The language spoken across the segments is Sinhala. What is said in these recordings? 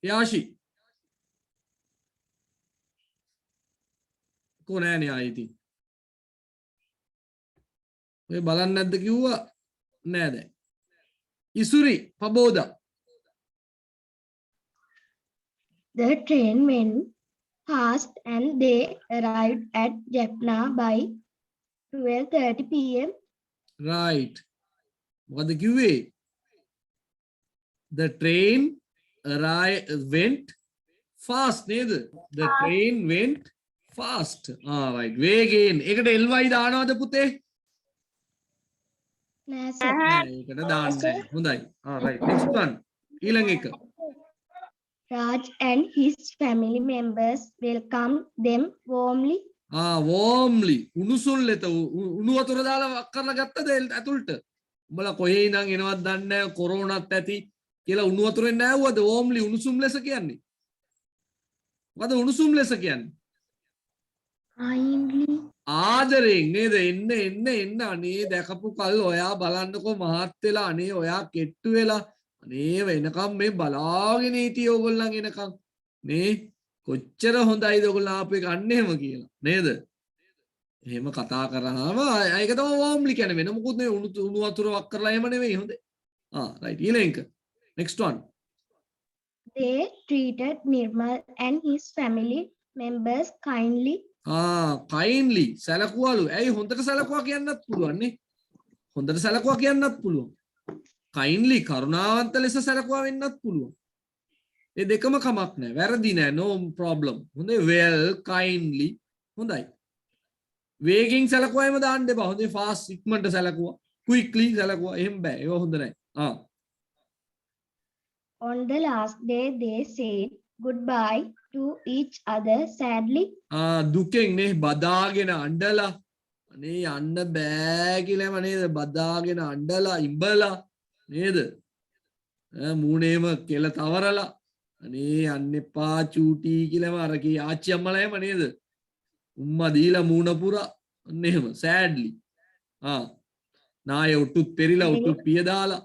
යාෂි කො නෑනේ ආයිති ඔය බලන්න නැද්ද කිව්වා නෑ දැන් ඉසුරි පබෝදා The train went fast and they arrived at Jaffna by 12:30 p.m. right මොකද කිව්වේ the train went fast නේද the train went fast right වේගයෙන් ඒකට ly දානවද පුතේ නෑ sir. ඒකට දාන්නේ හොඳයි right next one ඊළඟ එක Raj and his family members welcomed them warmly. warmly උණුසුම් ලෙත උණු වතුර දාලා වක් කරලා ගත්තද ඇතුළට උඹලා කොහේ ඉඳන් එනවද දන්නේ නැහැ කොරෝනාත් ඇති කියලා උණු වතුරෙන් නෑවුවද warmly උණුසුම් ලෙස කියන්නේ මොකද උණුසුම් ලෙස කියන්නේ Kindly. ආදරෙන් නේද එන්න අනේ දැකපු කල් ඔයා බලන්නකෝ මහත් වෙලා අනේ ඔයා කෙට්ටු වෙලා අනේ වෙනකම් මේ බලාගෙන හිටියේ ඕගොල්ලන් එනකම් නේ කොච්චර හොඳයිද ඕගොල්ලන් ආපු එක අන්න එහෙම කියලා නේද එහෙම කතා කරාම ඒක තමයි warmly කියන්නේ වෙන මොකුත් නෙවෙයි උණු වතුර වක් කරලා එහෙම නෙවෙයි හොඳේ right ඊළඟ next one They treated Nirmal and his family members kindly. kindly සැලකුවලු ඇයි හොඳට සැලකුවා කියන්නත් පුළුවන් නේ හොඳට සැලකුවා කියන්නත් පුළුවන් kindly කරුණාවන්ත ලෙස සැලකුවා වෙන්නත් පුළුවන් ඒ දෙකම කමක් නැහැ වැරදි නෑ no problem හොඳේ well kindly හොඳයි වේගෙන් සැලකුවා එහෙම දාන්න එපා හොඳේ fast ඉක්මනට සැලකුවා quickly සැලකුවා එහෙම බෑ ඒව හොඳ නැහැ On the last day they said goodbye to each other sadly. දුකෙන් නේ බදාගෙන අඬලා අනේ යන්න බෑ කියලාම නේද බදාගෙන අඬලා ඉඹලා නේද මූණේම කෙල තවරලා අනේ යන්න එපා චූටි කියලාම අර කී ආච්චි අම්මලා එහෙම නේද උම්මා දීලා මූණ පුරා අන්න එහෙම sadly නාය උටුත් පෙරිලා උටුත් පිය දාලා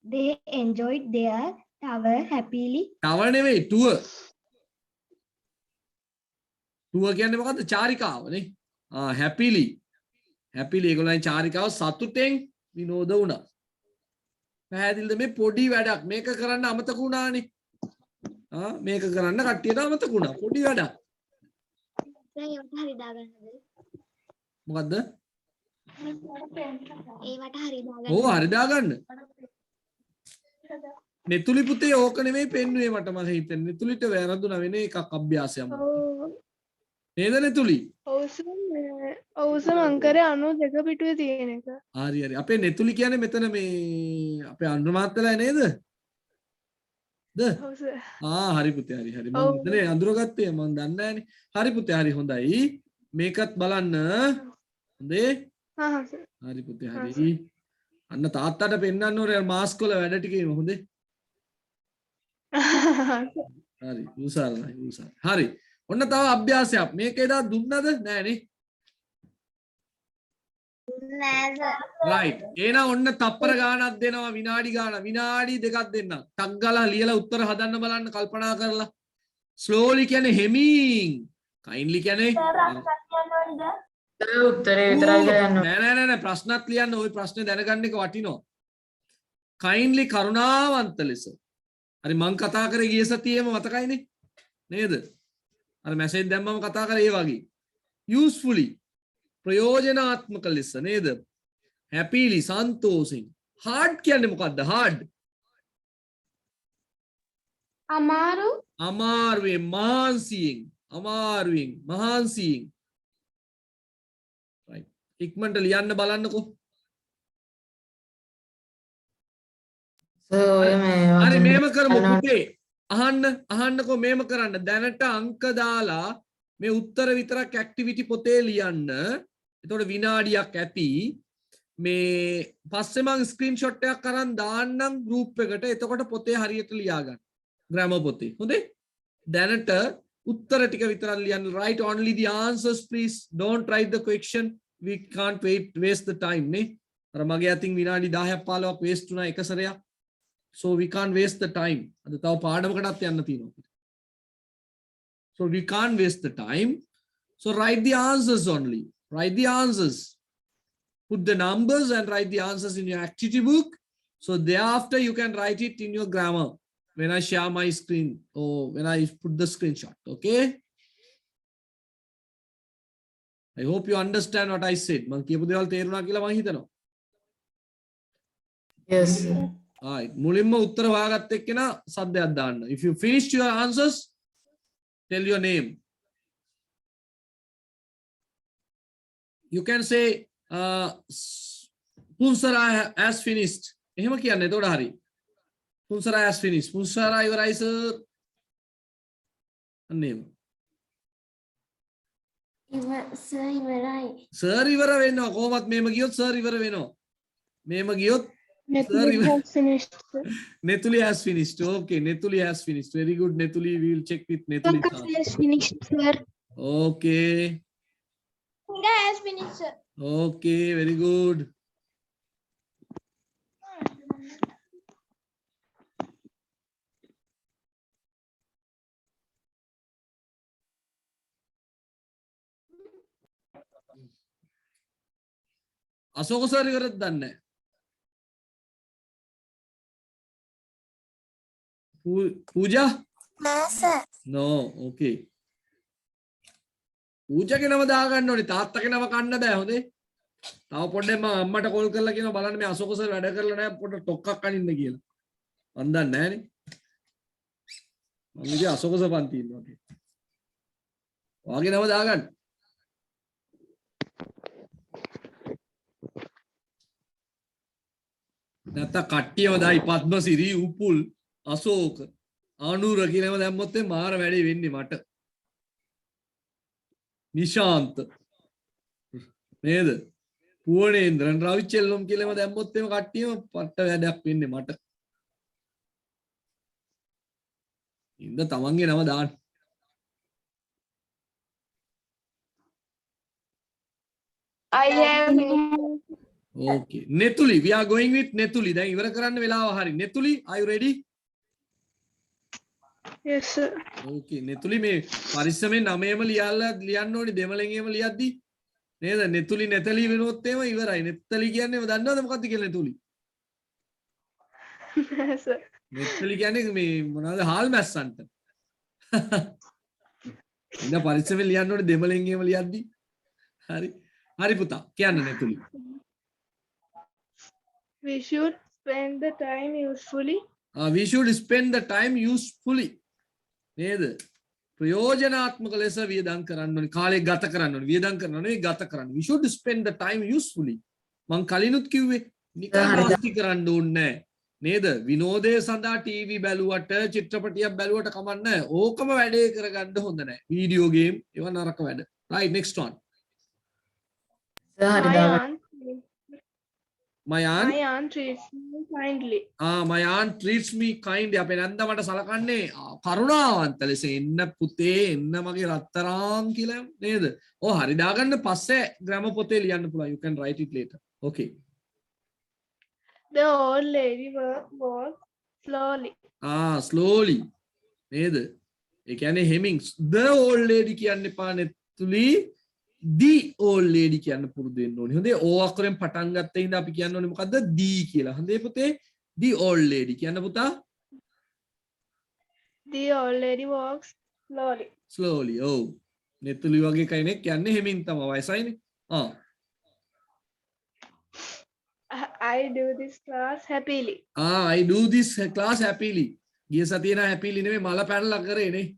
They enjoyed their tour happily. tour නෙවෙයි tour කියන්නේ මොකද්ද චාරිකාව නේ happily ඒගොල්ලන්ගේ චාරිකාව සතුටෙන් විනෝද වුණා පැහැදිලිද මේ පොඩි වැඩක් මේක කරන්න අමතක වුණානේ මේක කරන්න කට්ටියට අමතක වුණා පොඩි වැඩක් ඒවට හරි දාගන්නද මොකද්ද ඒවට හරි දාගන්න ඕ හරි දාගන්න නෙතුලි පුතේ ඕක නෙමෙයි පෙන්නුවේ මට මම හිතන්නේ නෙතුලිට වැරදුනා වෙන එකක් අභ්‍යාසයක් නේද නෙතුලි ඔව් සර් මං කරේ 92 පිටුවේ තියෙන එක හරි අපේ නෙතුලි කියන්නේ මෙතන මේ අපේ අනුර මහත්තයලා නේද ඔව් සර් හරි පුතේ හරි මම මෙතන අඳුරගත්තේ මම දන්නේ නැහනේ හරි පුතේ හරි හොඳයි මේකත් බලන්න හොඳේ සර් හරි පුතේ හරි අන්න තාත්තට පෙන්නන්න ඕනේ මාස්ක් වල වැඩ ටිකේ හොඳේ හරි උසාරයි හරි ඔන්න තව අභ්‍යාසයක් මේක එදා දුන්නද නෑනේ right එහෙනම් ඔන්න තප්පර ගානක් දෙනවා විනාඩි දෙකක් දෙන්න ටක් ගාලා ලියලා උත්තර හදන්න බලන්න කල්පනා කරලා slowly කියන්නේ හෙමින් kindly කියන්නේ උත්තරේ විතරයි කියන්න නෑ ප්‍රශ්නත් ලියන්න ওই ප්‍රශ්නේ දැනගන්න එක වටිනවා kindly කරුණාවන්ත ලෙස හරි මං කතා කරේ ගිය සතියේම මතකයිනේ නේද අර මැසේජ් දැම්මම කතා කරේ ඒ වගේ usefully ප්‍රයෝජනාත්මක ලෙස නේද happily සන්තෝෂෙන් hard කියන්නේ මොකද්ද hard අමාරුවෙන් මහන්සියෙන් right ඉක්මනට ලියන්න බලන්නකෝ හරි මේම කරමු පුතේ අහන්නකෝ මේම කරන්න දැනට අංක දාලා මේ උත්තර විතරක් ඇක්ටිවිටි පොතේ ලියන්න එතකොට විනාඩියක් ඇති මේ පස්සේ මම ස්ක්‍රීන්ෂොට් එකක් අරන් දාන්නම් ගෲප් එකට එතකොට පොතේ හරියට ලියා ගන්න ග්‍රැමර් පොතේ හොඳේ දැනට උත්තර ටික විතරක් ලියන්න write only the answers please don't write the question we can't waste the time නේ අර මගේ අතින් විනාඩි 10ක් 15ක් waste වුණා එක සැරයක් so we can't waste the time. අද තව පාඩමකටත් යන්න තියෙනවා. So we can't waste the time. So write the answers only. Write the answers. Put the numbers and write the answers in your activity book. So thereafter you can write it in your grammar when I share my screen or when I put the screenshot. Okay? I hope you understand what I said. මම කියපු දේවල් තේරුණා කියලා මම හිතනවා. Yes. Alright. මුලින්ම උත්තර හොයාගත්ත එක්කෙනා සද්දයක් දාන්න. If you finished your answers, tell your name. You can say Punsara has finished. එහෙම කියන්න. එතකොට හරි. Punsara has finished. Punsara ඉවරයි sir. අන්නේම. Sir ඉවරයි. සර් ඉවර වෙනවා. කොහොමත් මේම ගියොත් සර් ඉවර වෙනවා. මේම ගියොත් Netuli has finished, sir. Netuli has finished. Okay, Netuli has finished. Very good, Netuli. We will check with Netuli. Has finished, sir. Okay. Pura has finished, sir. Okay, very good. Ashoka sir ඉවරද දන්නේ නැහැ. Pooja? No, sir. No, okay. පූජාගේ නම දාගන්න ඕනේ. තාත්තගේ නම කන්න බෑ හොඳේ. තව පොඩ්ඩක් මම අම්මට කෝල් කරලා කියනවා බලන්න මේ අශෝක සර් වැඩ කරලා නැහැ පොඩ්ඩක් ටොක්ක්ක් අනින්න කියලා. මන් දන්නේ නැහනේ. මම ඉතින් අශෝක සර් පන්ති ඉන්නවා කියලා. ඔයාගේ නම දාගන්න. නැත්නම් කට්ටියම දායි පද්මසිරි උපුල් අශෝක අනුර කියලාම දැම්මොත් මාර වැඩේ වෙන්නේ මට. නිශාන්ත නේද? පුවනේන්ද්‍රන් රවිචෙල්ලම් කියලාම දැම්මොත් එම කට්ටියම පට්ට වැඩක් වෙන්නේ මට. ඉන්න තමන්ගේ නම දාන්න. I have finished. Okay. Netuli, we are going with Netuli. දැන් ඉවර කරන්න වෙලාව හරි. Netuli, are you ready? Yes, sir. Okay. Netuli මේ පරිස්සමෙන් නමේම ලියන්න ඕනේ දෙමළෙන් එහෙම ලියද්දි. නේද? Netuli Netali වෙනොත් එහෙම ඉවරයි. Netali කියන්නේ දන්නවද මොකක්ද කියලා Netuli? Yes, sir. Netali කියන්නේ මේ මොනවද හාල් මැස්සන්ට. ඉන්න පරිස්සමෙන් ලියන්න ඕනේ දෙමළෙන් එහෙම ලියද්දි. හරි. හරි පුතා. කියන්න Netuli. We should spend the time usefully. We should spend the time usefully. නේද? ප්‍රයෝජනාත්මක ලෙස වියදම් කරන්න ඕනේ. කාලය ගත කරන්න ඕනේ. වියදම් කරන්න නෙවෙයි ගත කරන්න. We should spend the time usefully. මං කලිනුත් කිව්වේ නිකන් වාස්ති කරන්න ඕනේ නැහැ. නේද? විනෝදයේ සඳහා ටීවී බැලුවට, චිත්‍රපටියක් බැලුවට කමක් නැහැ. ඕකම වැඩේ කරගන්න හොඳ නැහැ. වීඩියෝ ගේම් ඒවා නරක වැඩ. Right, next one. My My aunt. aunt treats me kindly. My aunt treats me kindly. අපේ නැන්ද මට සලකන්නේ කරුණාවන්ත ලෙස එන්න පුතේ එන්න මගේ රත්තරන් කියලා නේද? ඔව් හරි දාගන්න පස්සේ ග්‍රැමර් පොතේ ලියන්න පුළුවන්. You can write it later. Okay. The old lady walked slowly. Slowly. නේද? ඒ කියන්නේ හෙමින් the old lady කියන්න එපා නෙතුලි. The old lady කියන්න පුරුදු වෙන්න ඕනේ. හොඳේ O අක්කරෙන් පටන් ගත්ත ඉඳන් අපි කියන්න ඕනේ මොකද්ද? the කියලා. හොඳේ පුතේ the old lady කියන්න පුතා. The old lady walks slowly. Slowly. ඔව්. නෙතුලි වගේ කෙනෙක් යන්නේ හෙමින් තමයි වයසයිනේ. I do this class happily. I do this class happily. ගිය සතියේ නම් happily නෙමෙයි මල පැනලා කරේ නේ.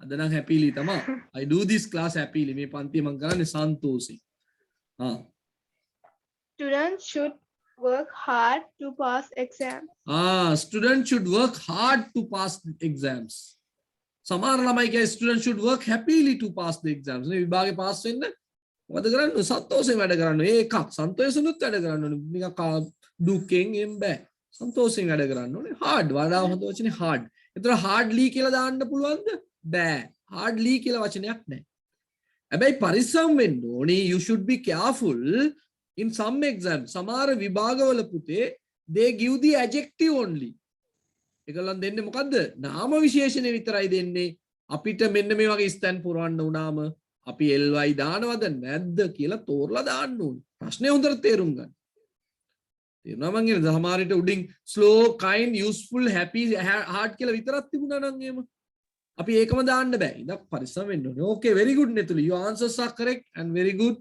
අද නම් happily තමයි. I do this class happily. මේ පන්තිය මම කරන්නේ සන්තෝෂෙන්. Students should work hard to pass exams. Students should work hard to pass the exams. සමහර ළමයි කිය students should work happily to pass the exams. නේ විභාගේ පාස් වෙන්න මොකද කරන්න සන්තෝෂයෙන් වැඩ කරන්න. ඒකක් සන්තෝෂෙනුත් වැඩ කරන්න ඕනේ. නිකන් දුකෙන් එම් බෑ. සන්තෝෂයෙන් වැඩ කරන්න ඕනේ. hard වඩා හොඳ වචනේ hard. ඒතර hardly කියලා දාන්න පුළුවන්ද? බෑ. hardly කියලා වචනයක් නැහැ. හැබැයි පරිස්සම් වෙන්න ඕනේ. You should be careful in some exams. සමහර විභාගවල පුතේ they give the adjective only. ඒගොල්ලන් දෙන්නේ මොකද්ද? නාම විශේෂණේ විතරයි දෙන්නේ. අපිට මෙන්න මේ වගේ ස්තැන් පුරවන්න උනාම අපි ly දානවද නැද්ද කියලා තෝරලා දාන්න ඕනේ. ප්‍රශ්නේ හොඳට තේරුම් ගන්න. තේරුණා මං කියන්නේ සමහර විට උඩින් slow, kind, useful, happy, hard කියලා විතරක් තිබුණා නම් එහෙම අපි ඒකම දාන්න බෑ. ඉතින් පරිස්සම් වෙන්න ඕනේ. Okay, very good Netuli. Your answers are correct and very good.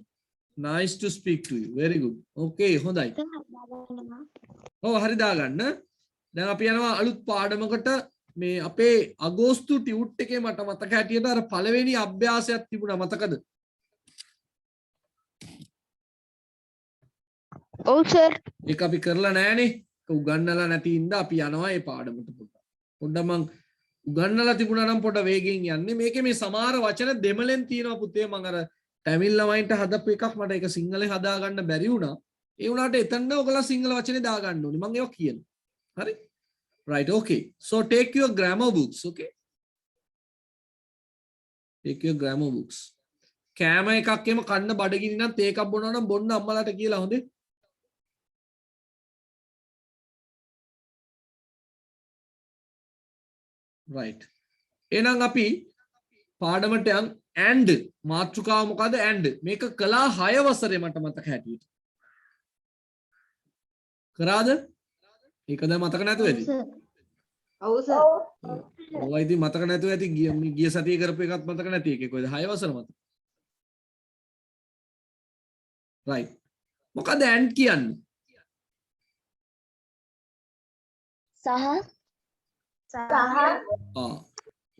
Nice to speak to you. Very good. Okay, හොඳයි. ඔව් හරි දාගන්න. දැන් අපි යනවා අලුත් පාඩමකට. මේ අපේ අගෝස්තු ටියුට් එකේ මට මතක හැටියට අර පළවෙනි අභ්‍යාසයක් තිබුණා මතකද? ඔව් සර්. ඒක අපි කරලා නෑනේ. ඒක උගන්නලා නැති ඉඳ අපි යනවා මේ පාඩමට පොඩ්ඩක්. පොඩ්ඩක් මං උගන්නලා තිබුණා නම් පොඩ වේගෙන් යන්නේ. මේකේ මේ සමහර වචන දෙමළෙන් තියෙනවා පුතේ. මං අර තමිල් ළමයින්ට හදපු එකක් මට ඒක සිංහලෙන් හදා ගන්න බැරි වුණා. ඒ වුණාට එතන ඔයගොල්ලෝ සිංහල වචනේ දා ගන්න ඕනේ. මං ඒක කියනවා. හරි? Right, okay. So take your grammar books, okay? Take your grammar books. කෑම එකක් එම කන්න බඩගිනි නම් තේ එකක් බොනවා නම් බොන්න අම්මලාට කියලා හොඳේ. Right. එහෙනම් අපි පාඩමට යන් and මාතෘකාව මොකද and මේක කළා 6 වසරේ මට මතක හැටියට. කරාද? ඒක දැන් මතක නැතුව ඇති. ඔව් සර්. ඔය ඉතින් මතක නැතුව ඇති ගිය සතියේ කරපු එකත් මතක නැති එකේ කොයිද 6 වසර මතක. right. මොකද and කියන්නේ? සහ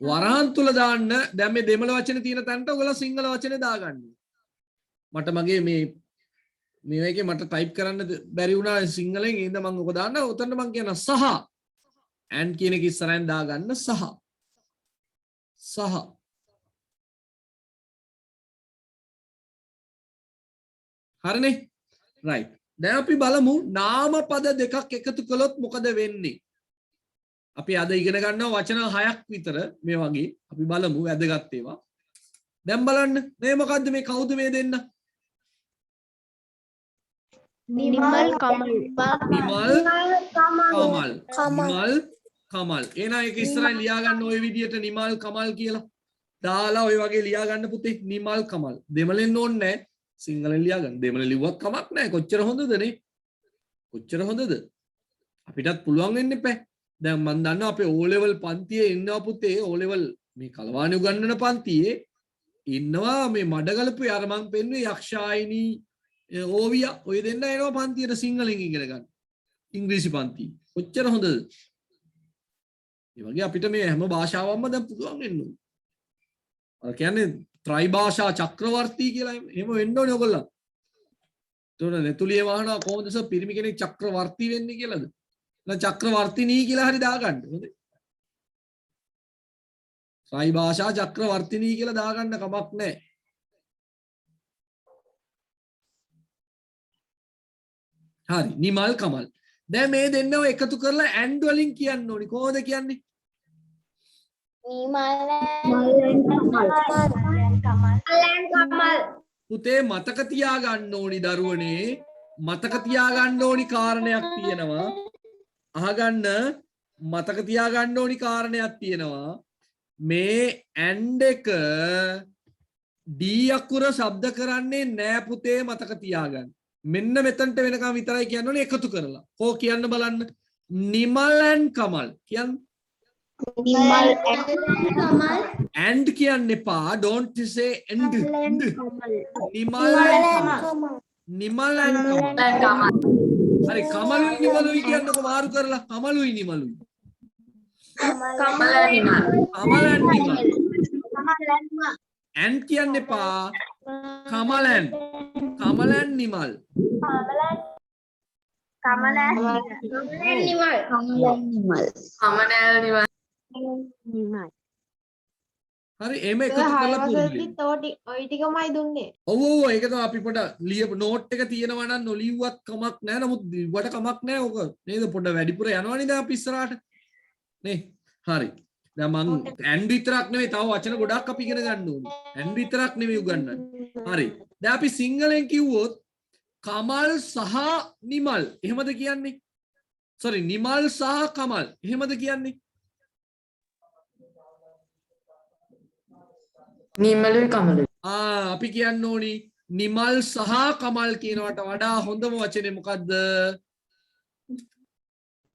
වරහන් තුල දාන්න දැන් මේ දෙමළ වචනේ තියෙන තැනට ඔයගොල්ලෝ සිංහල වචනේ දාගන්න. මට මගේ මේකේ මට ටයිප් කරන්න බැරි වුණා සිංහලෙන් ඒ හින්දා මම ඔක දාන්න. උතන මම කියන සහ and කියන එක ඉස්සරහින් දාගන්න සහ. හරිනේ? right. දැන් අපි බලමු නාම පද දෙකක් එකතු කළොත් මොකද වෙන්නේ? අපි අද ඉගෙන ගන්නවා වචන 6ක් විතර මේ වගේ. අපි බලමු වැදගත් ඒවා. දැන් බලන්න මේ මොකද්ද මේ කවුද මේ දෙන්න? නිමල් කමල්. කමල්. එහෙනම් ඒක ඉස්සරහින් ලියා ගන්න ওই විදියට නිමල් කමල් කියලා. දාලා ওই වගේ ලියා ගන්න පුතේ නිමල් කමල්. දෙමළෙන් ඕනේ නැහැ. සිංහලෙන් ලියා ගන්න. දෙමළ ලිව්වත් කමක් නැහැ. කොච්චර හොඳද නේ? කොච්චර හොඳද? අපිටත් පුළුවන් වෙන්න එපා. දැන් මම දන්නවා අපේ O level පන්තියේ ඉන්නවා පුතේ O level මේ කලවාණි උගන්වන පන්තියේ ඉන්නවා මේ මඩගලපුවේ අර මං පෙන්නුවේ යක්ෂායිනි ඕවියා ඔය දෙන්න එනවා පන්තියට සිංහලෙන් ඉගෙන ගන්න. ඉංග්‍රීසි පන්තිය. කොච්චර හොඳද? ඒ වගේ අපිට මේ හැම භාෂාවක්ම දැන් පුළුවන් වෙන්න ඕනේ. අර කියන්නේ ත්‍රි භාෂා චක්‍රවර්ති කියලා එහෙම වෙන්න ඕනේ ඔයගොල්ලෝ. ඒතකොට නෙතුලියේ වහනවා කොහොමද සර් පිරිමි කෙනෙක් චක්‍රවර්ති වෙන්නේ කියලාද? චක්‍රවර්තිනී කියලා හරි දාගන්න. හොඳේ. ත්‍රි භාෂා චක්‍රවර්තිනී කියලා දාගන්න කමක් නැහැ. හරි නිමල් කමල්. දැන් මේ දෙන්නව එකතු කරලා and වලින් කියන්න ඕනි. කොහොමද කියන්නේ? පුතේ මතක තියාගන්න ඕනි දරුවනේ. මතක තියාගන්න ඕනි කාරණයක් තියෙනවා. අහගන්න මතක තියාගන්න ඕනි කාරණයක් තියෙනවා. මේ and එක D අකුර ශබ්ද කරන්නේ නෑ පුතේ මතක තියාගන්න. මෙන්න මෙතනට වෙනකම් විතරයි කියන්න ඕනේ එකතු කරලා. කෝ කියන්න බලන්න. නිමල් and කමල් කියන්න. නිමල් කමල් and කියන්න එපා. don't say and. Nimal and Kamal. හරි කමලුයි නිමලුයි කියන්නකො මාරු කරලා. කමලුයි නිමලුයි. කමල් නිමල් and කියන්න එපා. කමල් and නිමල්. හරි එමෙ එකතු කරලා පුරුදු. ඔය ටිකමයි දුන්නේ. ඔව් ඔව් ඒක තමයි අපි පොඩ ලියපු නෝට් එක තියෙනවා නම් නොලියුවත් කමක් නැහැ. නමුත් වට කමක් නැහැ ඕක. නේද පොඩ වැඩිපුර යනවනේ දැන් අපි ඉස්සරහට. නේ? හරි. දැන් මං and විතරක් නෙවෙයි තව වචන ගොඩක් අපි ඉගෙන ගන්න ඕනේ. and විතරක් නෙවෙයි උගන්වන්නේ. හරි. දැන් අපි සිංහලෙන් කිව්වොත් කමල් සහ නිමල්. එහෙමද කියන්නේ? sorry නිමල් සහ කමල් එහෙමද කියන්නේ නිමලුයි කමලුයි. අපි කියන්න ඕනි නිමල් සහ කමල් කියනවට වඩා හොඳම වචනේ මොකද්ද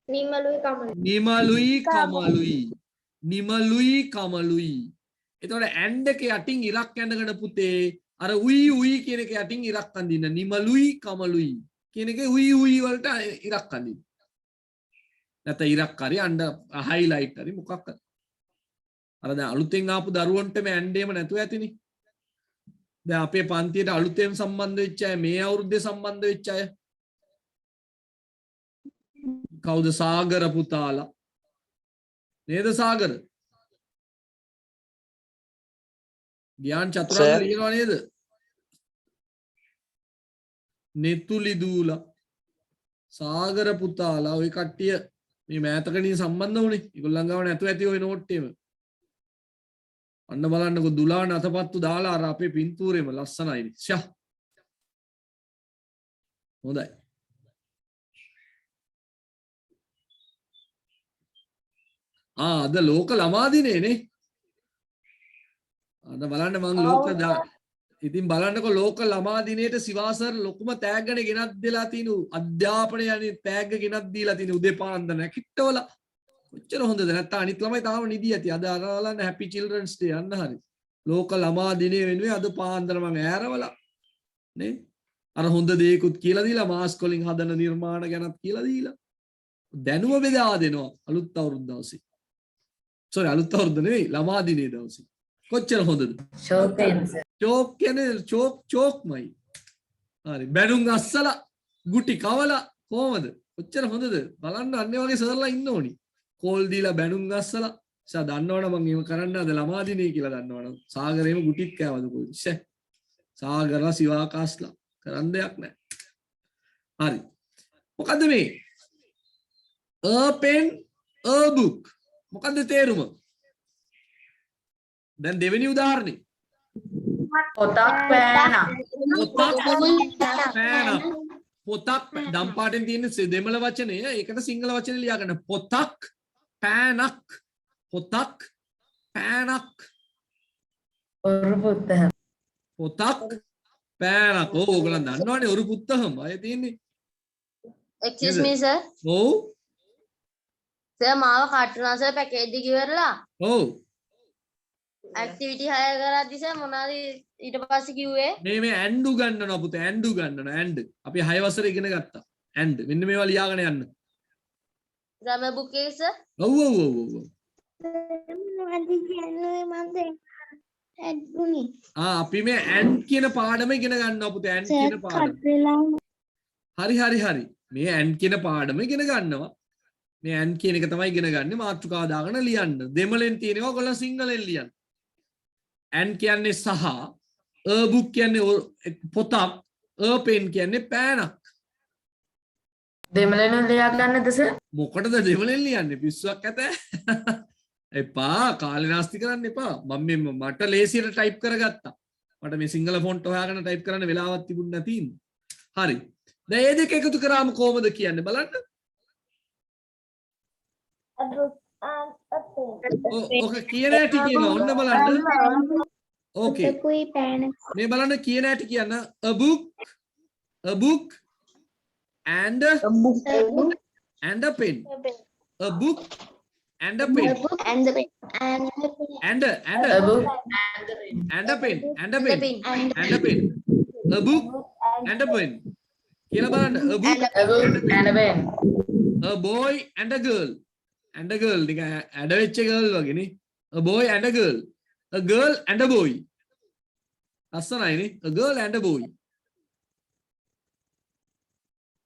නිමලුයි කමලුයි. නිමලුයි කමලුයි නිමලුයි කමලුයි එතකොට ඇන්ඩ් එක යටින් ඉරක් ඇඳගෙන පුතේ අර උයි උයි කියන එක යටින් ඉරක් අඳින්න නිමලුයි කමලුයි කියන එකේ උයි උයි වලට ඉරක් අඳින්න නැත්නම් ඉරක් හරි අnder highlight හරි මොකක් හරි අර දැන් අලුතෙන් ආපු දරුවන්ට මේ ඇන්ඩේම නැතුව ඇතිනේ දැන් අපේ පන්තියට අලුතෙන් සම්බන්ධ වෙච්ච අය මේ අවුරුද්දේ සම්බන්ධ වෙච්ච අය කවුද සාගර පුතාලා නේද සාගර ගියාන් චතුරාර්ය ලියනවා නේද නෙතුලි දූලා සාගර පුතාලා ওই කට්ටිය මේ මෑතකදී සම්බන්ධ වුණේ ඒගොල්ලන් ගාව නැතුව ඇති ওই නෝට් එකම අන්න බලන්නකෝ දුලාන අතපත්තු දාලා අර අපේ පින්තූරෙම ලස්සනයිනේ ෂා හොඳයි අද ලෝක ළමා දිනේ නේ අද බලන්න මම ලෝක ඉතින් බලන්නකෝ ලෝක ළමා දිනේට සිවාසර් ලොකුම තෑග්ගනේ ගෙනත් දෙලා තිනු අධ්‍යාපනය යන්නේ තෑග්ග ගෙනත් දීලා තිනු උදේ පාන්දර නැකිටවල කොච්චර හොඳද නැත්නම් අනිත් ළමයි තාම නිදි ඇති අද අරවලන්න හැපි චිල්ඩ්‍රන්ස් ඩේ යන්න හරි ලෝක ළමා දිනේ වෙනුවෙන් අද පාන්දර මම ඈරවලා නේ අර හොඳ දේකුත් කියලා දීලා මාස්ක් වලින් හදන නිර්මාණ ගැනත් කියලා දීලා දැනුම බෙදා දෙනවා අලුත් අවුරුද්ද දවසේ sorry අලුත් අවුරුද්ද නෙවෙයි ළමා දිනේ දවසේ කොච්චර හොඳද චෝක් කියන්නේ චෝක්මයි හරි බැනුම් අස්සලා ගුටි කවලා කොහමද කොච්චර හොඳද බලන්න අන්නේ වගේ සර්ලා ඉන්න ඕනි කෝල් දීලා බැනුම් අස්සලා සා දන්නවනම් මම එහෙම කරන්න අද ළමා දිනේ කියලා දන්නවනම් සාගරේම ගුටිත් කෑවද කොයිද ෂේ සාගරලා සිවාකාස්ලා කරන්න දෙයක් නැහැ හරි මොකද්ද මේ a pen a book මොකද්ද තේරුම දැන් දෙවෙනි උදාහරණේ පොතක් පෑනක්. පොතක් දම් පාටෙන් තියෙන දෙමළ වචනය ඒකට සිංහල වචනේ ලියා ගන්න පොතක් පෑනක් පොතක් පෑනක් ඔරු පුත්තහ. පොතක් පෑනක් ඕගොල්ලන් දන්නවනේ ඔරු පුත්තහම අය තියෙන්නේ excuse me sir ඔව් sir මාව කටුනාසර් පැකේජ් එක ඉවරලා ඔව් ඇක්ටිවිටි 6 කරද්දි සර් මොනවාද ඊට පස්සේ කිව්වේ මේ ඇන්ඩු ගන්නනවා පුතේ ඇන්ඩු ගන්නනවා ඇන්ඩ් අපි 6 වසරේ ඉගෙන ගත්තා ඇන්ඩ් මෙන්න මේවා ලියාගෙන යන්න grammar book එකේ සර් ඔව් ඔව් ඔව් ඔව් අපි මේ ඇන්ඩ් කියන පාඩම ඉගෙන ගන්නවා පුතේ ඇන්ඩ් කියන පාඩම හරි හරි හරි මේ ඇන්ඩ් කියන පාඩම ඉගෙන ගන්නවා මේ ඇන්ඩ් කියන එක තමයි ඉගෙන ගන්න මාතෘකාව දාගෙන ලියන්න දෙමළෙන් තියෙනවා ඔයගොල්ලෝ සිංහලෙන් ලියන්න ඇන්ඩ් කියන්නේ සහ a book කියන්නේ පොතක් a pen කියන්නේ පෑනක් දෙමළෙන් ලියා ගන්නද සර්? මොකටද දෙමළෙන් ලියන්නේ පිස්සුවක් ඇත එපා කාලේ නාස්ති කරන්න එපා මම මේ මට ලේසියට ටයිප් කරගත්තා මට මේ සිංහල ෆොන්ට් හොයාගෙන ටයිප් කරන්න වෙලාවක් තිබුණ නැති හරි දැන් මේ දෙක එකතු කරාම කොහොමද කියන්නේ බලන්න ඕක කියන ඇටි කියන ඔන්න බලන්න ඕකේ මේ බලන්න කියන ඇටි කියන්න a book and a pen a book and a pen and a book and a pen and a pen and a pen a book and a pen කියලා බලන්න a book and a pen a boy and a girl නිකන් ඇඩ වෙච්ච ගර්ල් වගේ නේ a boy and a girl and a boy ලස්සනයිනේ a girl and a boy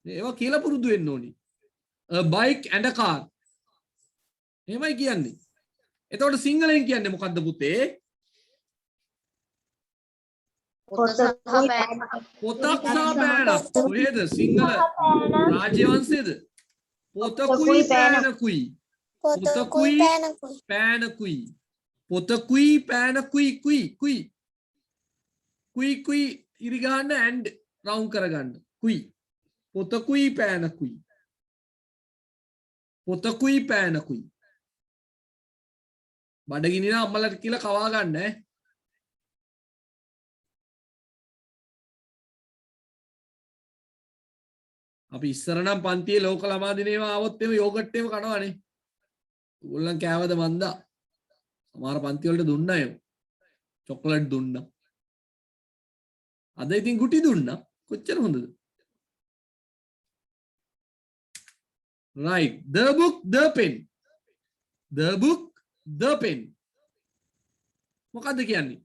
ඒවා කියලා පුරුදු වෙන්න ඕනි a bike and a car එහෙමයි කියන්නේ එතකොට සිංහලෙන් කියන්නේ මොකද්ද පුතේ පොතක් සහ පෑනක් කොහෙද සිංහල රාජ්‍ය වංශයේද පොතකුයි පෑනකුයි පොතකුයි පෑනකුයි පොතකුයි පෑනකුයි කුයි ඉරි ගන්න ඇන්ඩ් රවුන්ඩ් කරගන්න කුයි පොතකුයි පෑනකුයි පොතකුයි පෑනකුයි. බඩගිනින අම්මලට කියලා කවා ගන්න ඈ. අපි ඉස්සර නම් පන්තියේ ලෝක ළමා දිනේම ආවොත් එම යෝගට් එකම කනවනේ. ඕගොල්ලන් කෑවද මන්දා? සමහර පන්ති වලට දුන්නා ඒ. චොක්ලට් දුන්නා. අද ඉතින් ගුටි දුන්නා. කොච්චර හොඳද? Right. The book, the pen. The book, the pen. මොකද්ද කියන්නේ?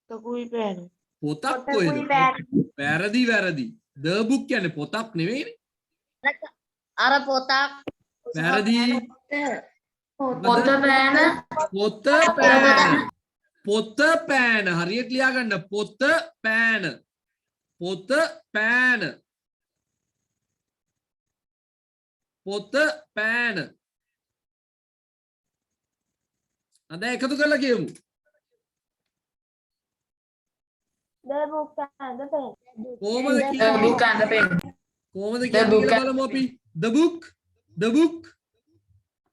තකුයි පෑන. පොතක් කොහෙද? වැරදි. The book කියන්නේ පොතක් නෙවෙයිනේ. අර පොතක් වැරදි. පොත පෑන. පොත පෑන. පොත පෑන. හරියට ලියා ගන්න. පොත පෑන. පොත පෑන. පොත පෑන. අද එකතු කරලා කියමු. The book and the pen. කොහමද The කියන්නේ? book and the pen. කොහමද The කියන්නේ book කියලා බලමු අපි. The book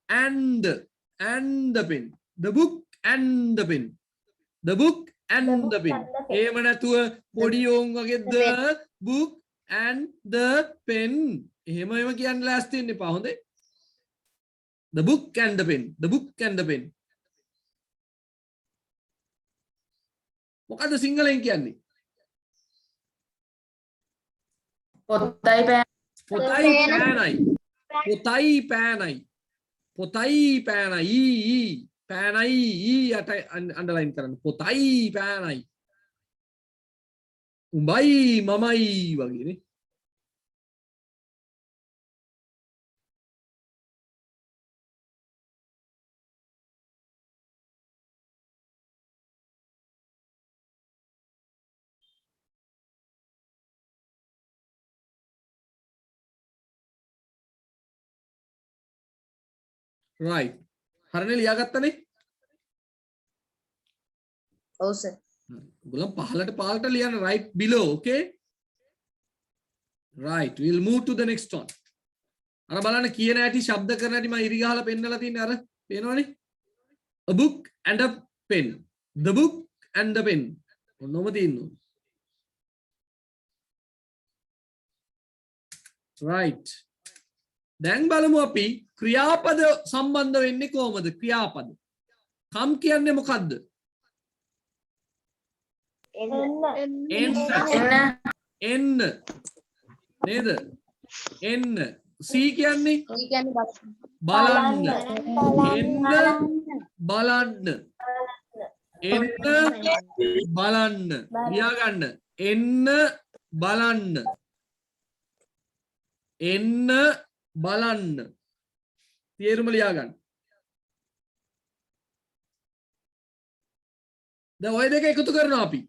and the pen. The book and the pen. The book and the pen. එහෙම නැතුව පොඩි ඕන් වගේ the book and the pen. එහෙම කියන්න ලෑස්ති වෙන්න එපා හොඳේ. The book and the pen. The book and the pen. මොකද්ද සිංහලෙන් කියන්නේ? පොතයි පෑන. පොතයි පෑනයි. පොතයි පෑනයි. පොතයි පෑනයි. පෑනයි යට අන්ඩර්ලයින් කරන්න. පොතයි පෑනයි. උඹයි මමයි වගේනේ. right. හරිනේ ලියාගත්තනේ? ඔව් සර්. ඔයගොල්ලෝ පහලට ලියන්න right below, okay? Right. We'll move to the next one. අර බලන්න කියන ඇටි ශබ්ද කරන ඇටි මම ඉරි ගහලා පෙන්නලා තින්නේ අර පේනවනේ? A book and a pen. The book and the pen. ඔන්නෝම තියෙනවා. right. දැන් බලමු අපි ක්‍රියාපද සම්බන්ධ වෙන්නේ කොහොමද? ක්‍රියාපද. කම් කියන්නේ මොකද්ද? එන්න නේද? එන්න. C කියන්නේ ඒ කියන්නේ බලන්න. එන්න බලන්න. එන්න බලන්න. ලියා ගන්න. එන්න බලන්න. එන්න බලන්න. තේරුම ලියා ගන්න. දැන් ඔය දෙක එකතු කරනවා අපි.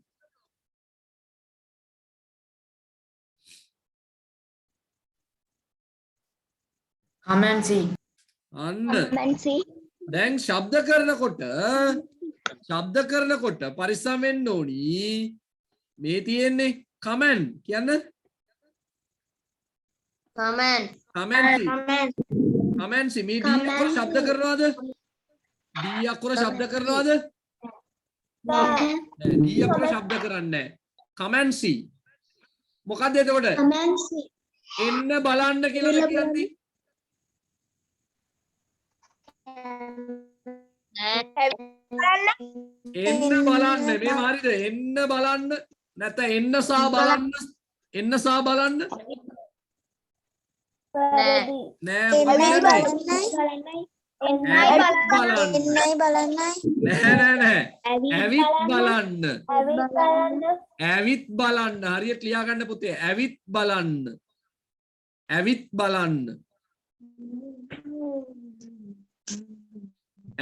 Come and see. අන්න. දැන් ශබ්ද කරනකොට පරිස්සම් වෙන්න ඕනි. මේ තියෙන්නේ කමෙන්ට් කියන්න. කමෙන්ට් මේ D අකුර ශබ්ද කරනවද? D අකුර ශබ්ද කරනවද? නෑ D අකුර ශබ්ද කරන්නේ නැහැ. කමෙන්ට් මොකක්ද එතකොට? එන්න බලන්න කියලා කියන්නේ. එන්න බලන්න මේ හරිද? එන්න බලන්න නැත්නම් එන්න සා බලන්න. එන්න සා බලන්න නෑ ඇවිත් බලන්න. ඇවිත් බලන්න. හරියට ලියා ගන්න පුතේ. ඇවිත් බලන්න. ඇවිත් බලන්න.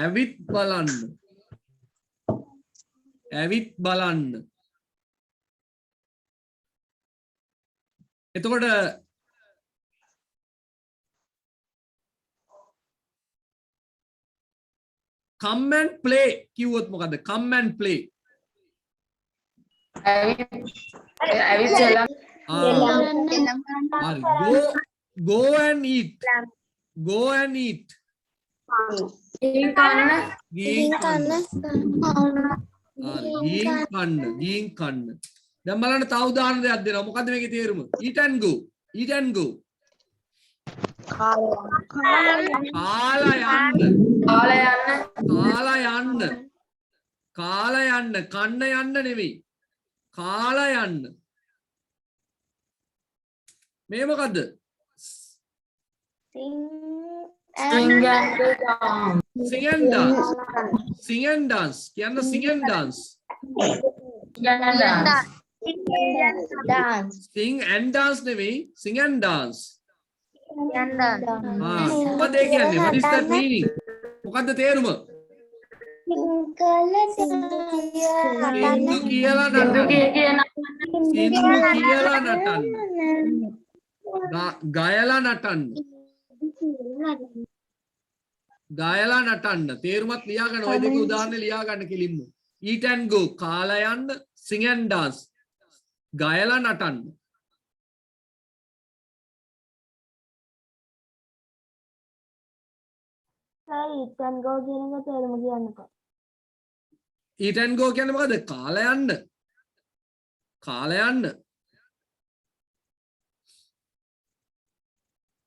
ඇවිත් බලන්න. ඇවිත් බලන්න. එතකොට come and play කිව්වොත් මොකද්ද? come and play. ඇවිත් go and eat go and eat ගිහින් කන්න ගිහින් කන්න ගිහින් කන්න දැන් බලන්න තව උදාහරණ දෙයක් දෙනවා මොකද්ද මේකේ තේරුම eat and go කාලා යන්න කන්න යන්න නෙවෙයි කාලා යන්න මේ මොකද්ද sing and dance කියන්න sing and dance sing and dance නෙවෙයි sing and dance මොකද ඒ කියන්නේ what is that meaning මොකද්ද තේරුම සින්දු කියලා නටන්න ගයලා නටන්න තේරුමත් ලියා ගන්න ඔය දෙක උදාහරණ ලියා ගන්න කෙලින්ම eat and go කාලා යන්න sing and dance ගයලා නටන්න eat and go කියන එක තේරුම කියන්නකෝ. eat and go කියන්නේ මොකද කාලා යන්න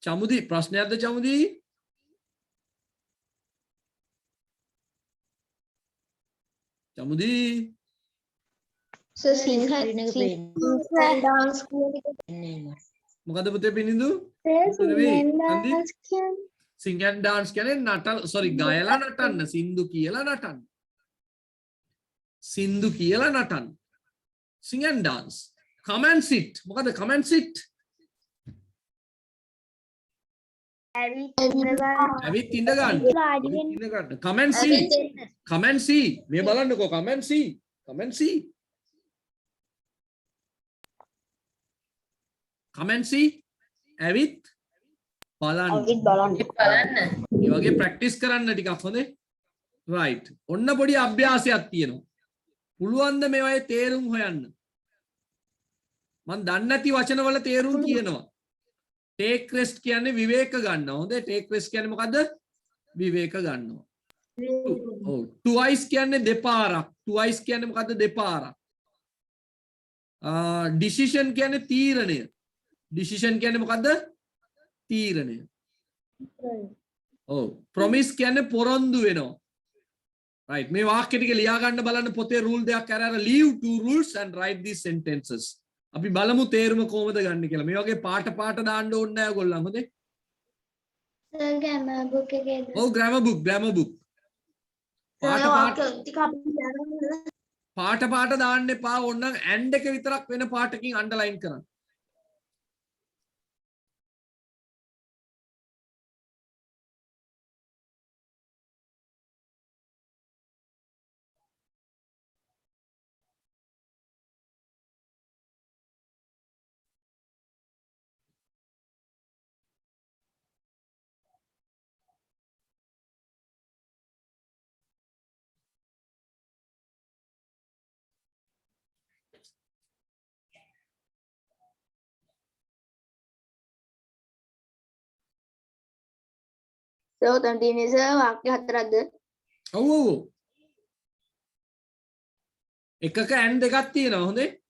චමුදි ප්‍රශ්නයක්ද චමුදි මොකද පුතේ පිනිඳු sing and dance කියන්නේ නටන ගයලා නටන්න සින්දු කියලා නටන්න sing and dance come and sit මොකද come and sit ඇවිත් ඉඳ ගන්න come and see මේ බලන්නකෝ come and see ඇවිත් බලන්න මේ වගේ ප්‍රැක්ටිස් කරන්න ටිකක් හොඳේ right ඔන්න පොඩි අභ්‍යාසයක් තියෙනවා පුළුවන් ද මේවායේ තේරුම් හොයන්න මම දන්නේ නැති වචනවල තේරුම් කියනවා take rest කියන්නේ විවේක ගන්නවා හොඳේ take rest කියන්නේ මොකද්ද විවේක ගන්නවා ඔව් twice කියන්නේ දෙපාරක් twice කියන්නේ මොකද්ද දෙපාරක් decision කියන්නේ තීරණය decision කියන්නේ මොකද්ද තීරණය ඔව් promise කියන්නේ පොරොන්දු වෙනවා right මේ වාක්‍ය ටික ලියා ගන්න බලන්න පොතේ rule දෙකක් අරගෙන leave two rules and write these sentences අපි බලමු තේරුම කොහොමද ගන්න කියලා මේ වගේ පාට දාන්න ඕනේ නැහැ ඔයගොල්ලන් හොඳේ grammar book එකේද ඔව් grammar book පාට දාන්න එපා ඕනනම් and එක විතරක් වෙන පාටකින් underline කරන්න උතන තියෙන්නේ වාක්‍ය හතරක්ද? ඔව් එකක and දෙකක් තියෙනවා හොඳේ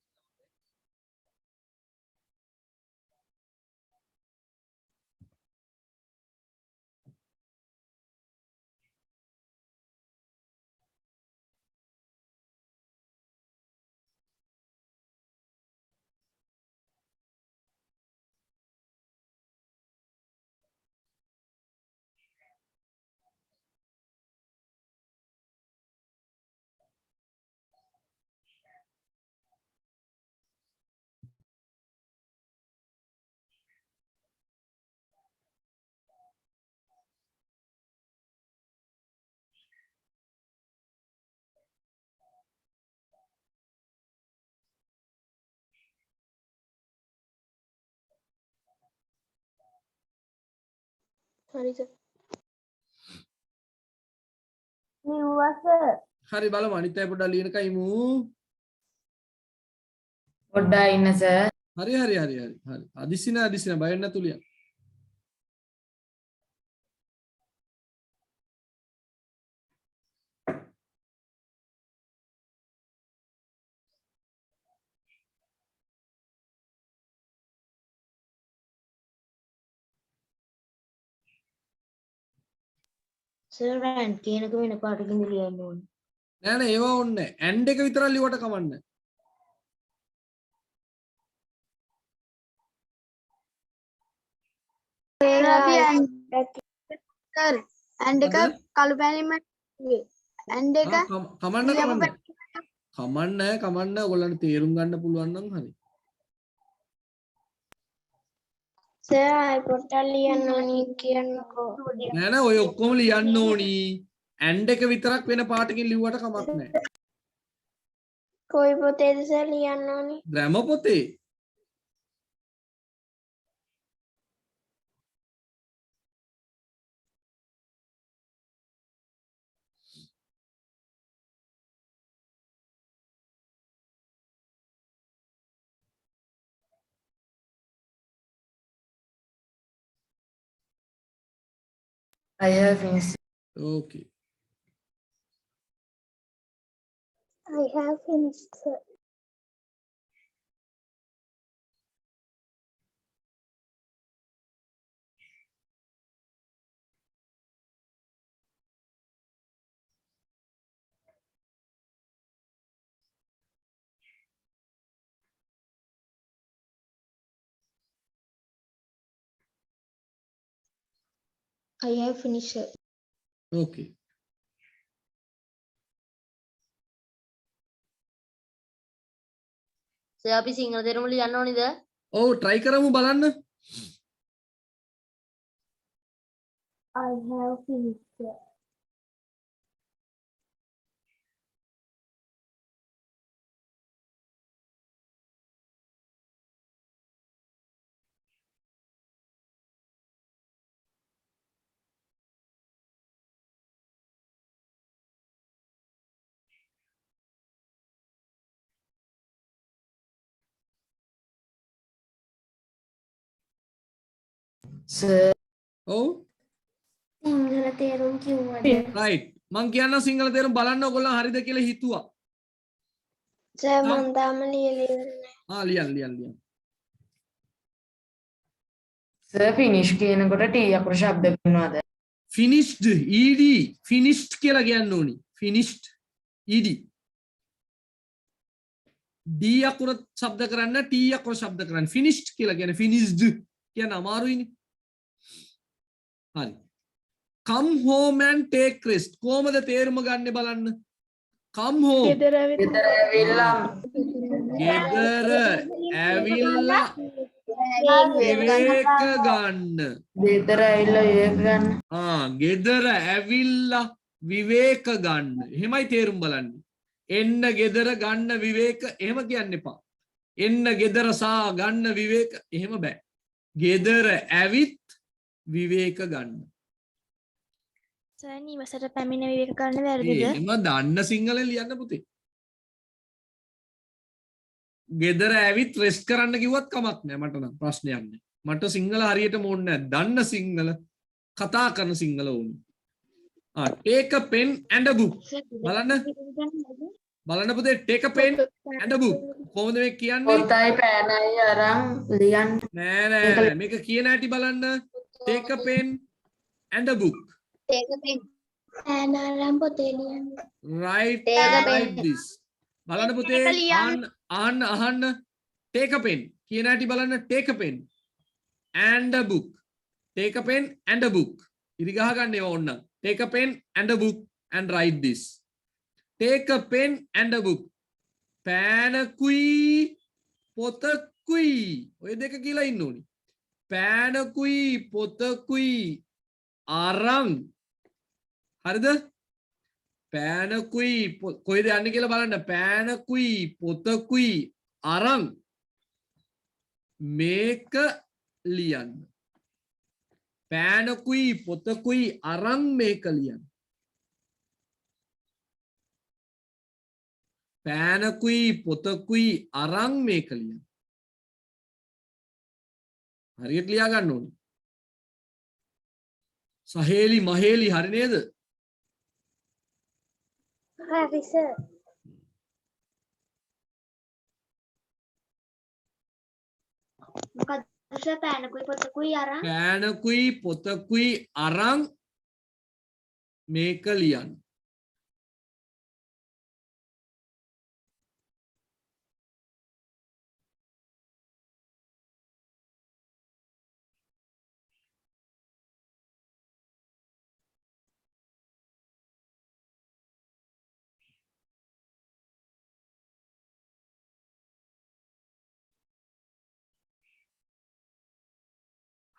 හරි බලමු අනිත් අය පොඩ්ඩක් ලියනකයි මු පොඩ්ඩක් ඉන්න සර් හරි හරි හරි හරි හරි අදිසින බය වෙන්න නැතුව ලියන්න. සර් රෑන් කියනක වෙන පාටකින් ලියන්න ඕනේ. නෑ නෑ ඒවා ඕනේ නැහැ. ඇන්ඩ් එක විතරක් ලියුවට කමන්නේ. අපි ඇන්ඩ් එක මොකද? කළු පැනින්ම ඇන්ඩ් එක කමන්න ඔයගොල්ලන්ට තේරුම් ගන්න පුළුවන් නම් හරි. සර් පොට්ටක් ලියන්න ඕනි කියන්නකෝ. නෑ නෑ ඔය ඔක්කොම ලියන්න ඕනි. ඇන්ඩ් එක විතරක් වෙන පාටකින් ලිව්වට කමක් නැහැ. කොයි පොතේද සර් ලියන්න ඕනි? ග්‍රැමර් පොතේ. I have finished. Okay. I have finished sir. I have finished sir. Okay. Sir අපි සිංහල තේරුම ලියන්න ඕනිද? ඔව් try කරමු බලන්න. I have finished sir. Sir, ඔව් සිංහල තේරුම් කිව්වද? right. මං කියන්න සිංහල තේරුම් බලන්න ඔයගොල්ලෝ හරිද කියලා හිතුවා. සර් මම තාම ලියලා ඉවර නැහැ. ලියන්න. sir finish කියනකොට T අකුර ශබ්ද කරනවාද? finished ed finished කියලා කියන්න ඕනි. finished ed d අකුර ශබ්ද කරන්න t අකුර ශබ්ද කරන්න finished කියලා කියන්නේ finished කියන අමාරුයිනේ. හරි. come home and take rest කොහමද තේරුම ගන්න බලන්න. come home ගෙදර ඇවිත් ගෙදර ඇවිල්ලා ගෙදර ඇවිල්ලා විවේක ගන්න. ගෙදර ඇවිල්ලා විවේක ගන්න. ගෙදර ඇවිල්ලා විවේක ගන්න. එහෙමයි තේරුම් බලන්න. එන්න ගෙදර ගන්න විවේක එහෙම කියන්න එපා. එන්න ගෙදර සා ගන්න විවේක එහෙම බෑ. ගෙදර ඇවිත් විවේක ගන්න. සර් නිවසට පැමිණ විවේක ගන්න වැරදිද? එහෙම දන්න සිංහලෙන් ලියන්න පුතේ. ගෙදර ඇවිත් රෙස්ට් කරන්න කිව්වත් කමක් නෑ මට නම් ප්‍රශ්නයක් නෑ. මට සිංහල හරියටම ඕනේ නෑ. දන්න සිංහල කතා කරන සිංහල ඕනේ. take a pen and a book. බලන්න පුතේ take a pen and a book. කොහොමද මේක කියන්නේ? පොතයි පෑනයි අරන් ලියන්න. නෑ මේක කියන හැටි බලන්න. take a pen and a book. Take a pen. ඈනාරම් පොතේ ලියන්න. Write this. බලන්න පුතේ අහන්න take a pen කියන හැටි බලන්න. take a pen and a book. take a pen and a book. ඉරි ගහ ගන්න ඒවා ඕන්න. take a pen and a book and write this. take a pen and a book. පෑනකුයි පොතකුයි ඔය දෙක කියලා ඉන්න ඕනි. පෑනකුයි පොතකුයි අරන් හරිද? පෑනකුයි කොයිද යන්නේ කියලා බලන්න. පෑනකුයි පොතකුයි අරන් මේක ලියන්න. පෑනකුයි පොතකුයි අරන් මේක ලියන්න. පෑනකුයි පොතකුයි අරන් මේක ලියන්න. හරියට ලියා ගන්න ඕනේ. සහේලි මහේලි හරි නේද? හරි සර්. මොකක්ද සර් පෑනකුයි පොතකුයි අරන් පෑනකුයි පොතකුයි අරන් මේක ලියන්න.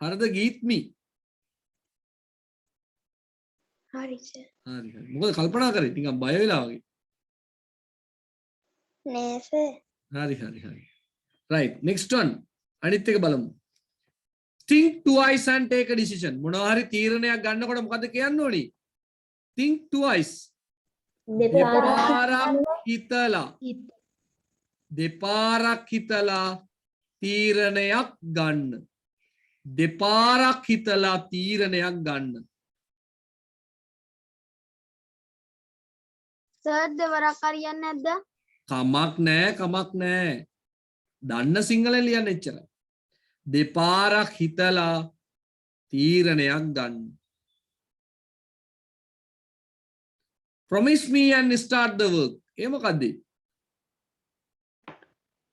හරිද ගීත්මි? හරි සර්. හරි හරි. මොකද කල්පනා කරේ නිකන් බය වෙලා වගේ. නෑ සර්. හරි හරි හරි. right next one අනිත් එක බලමු. think twice and take a decision. මොනවා හරි තීරණයක් ගන්නකොට මොකද කියන්න ඕනි? think twice. දෙපාරක් හිතලා දෙපාරක් හිතලා තීරණයක් ගන්න. දෙපාරක් හිතලා තීරණයක් ගන්න. සර් දෙවරක් හරියන්නේ නැද්ද? කමක් නෑ කමක් නෑ. දන්න සිංහලෙන් ලියන්න එච්චරයි. දෙපාරක් හිතලා තීරණයක් ගන්න. promise me and start the work. ඒ මොකද්ද?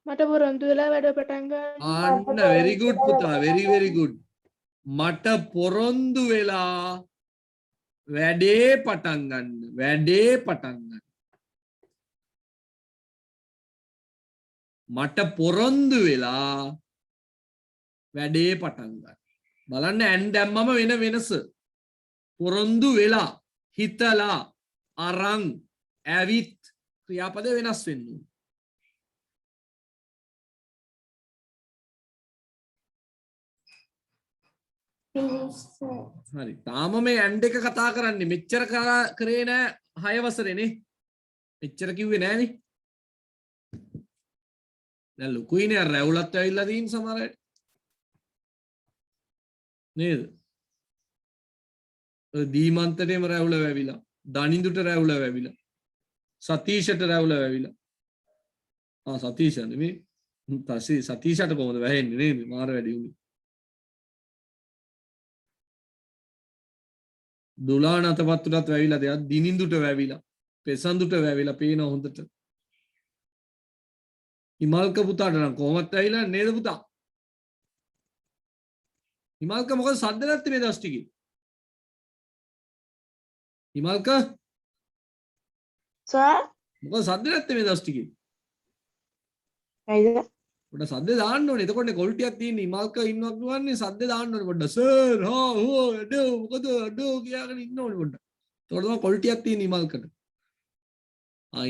මට පොරොන්දු වෙලා වැඩ පටන් ගන්න. අන්න very good පුතා very good. මට පොරොන්දු වෙලා වැඩේ පටන් ගන්න. වැඩේ පටන් ගන්න. මට පොරොන්දු වෙලා වැඩේ පටන් ගන්න. බලන්න ඇන් දැම්මම වෙන වෙනස. පොරොන්දු වෙලා හිතලා අරන් ඇවිත් ක්‍රියාපද වෙනස් වෙන්නේ. හරි. තාම මේ ඇන් දෙක කතා කරන්නේ මෙච්චර කරේ නෑ 6 වසරේනේ. මෙච්චර කිව්වේ නෑනේ. දැන් ලොකුයිනේ රැවුලත් ඇවිල්ලා තියෙන සමහර අයට. නේද? දීමන්තටේම රැවුල වැවිලා, දනින්දුට රැවුල වැවිලා, සතීෂට රැවුල වැවිලා. සතීෂ නෙමෙයි. සතීෂට කොහොමද වැහෙන්නේ නේද? මාර වැඩි උනේ. දුලාන අතපත්තුටත් වැවිලා දෙයක් දිනින්දුට වැවිලා පෙසන්දුට වැවිලා පේන හොඳට. හිමල්ක පුතාට නම් කොහොමත් ඇවිලා නේද පුතා? හිමල්ක මොකද සද්ද නැත්තේ මේ දවස් ටිකේ? හිමල්ක සර් මොකද සද්ද නැත්තේ මේ දවස් ටිකේ? ඇයිද? පොඩ සද්ද දාන්න ඕනේ. එතකොටනේ කොල්ටියක් තියෙන්නේ. හිමල්ක ඉන්නවක් නුවන්නේ සද්ද දාන්න ඕනේ පොඩ්ඩ. සර් හා හෝ අඩෝ මොකද අඩෝ කියාගෙන ඉන්න ඕනේ පොඩ්ඩ. එතකොට තමයි කොල්ටියක් තියෙන්නේ හිමල්කට.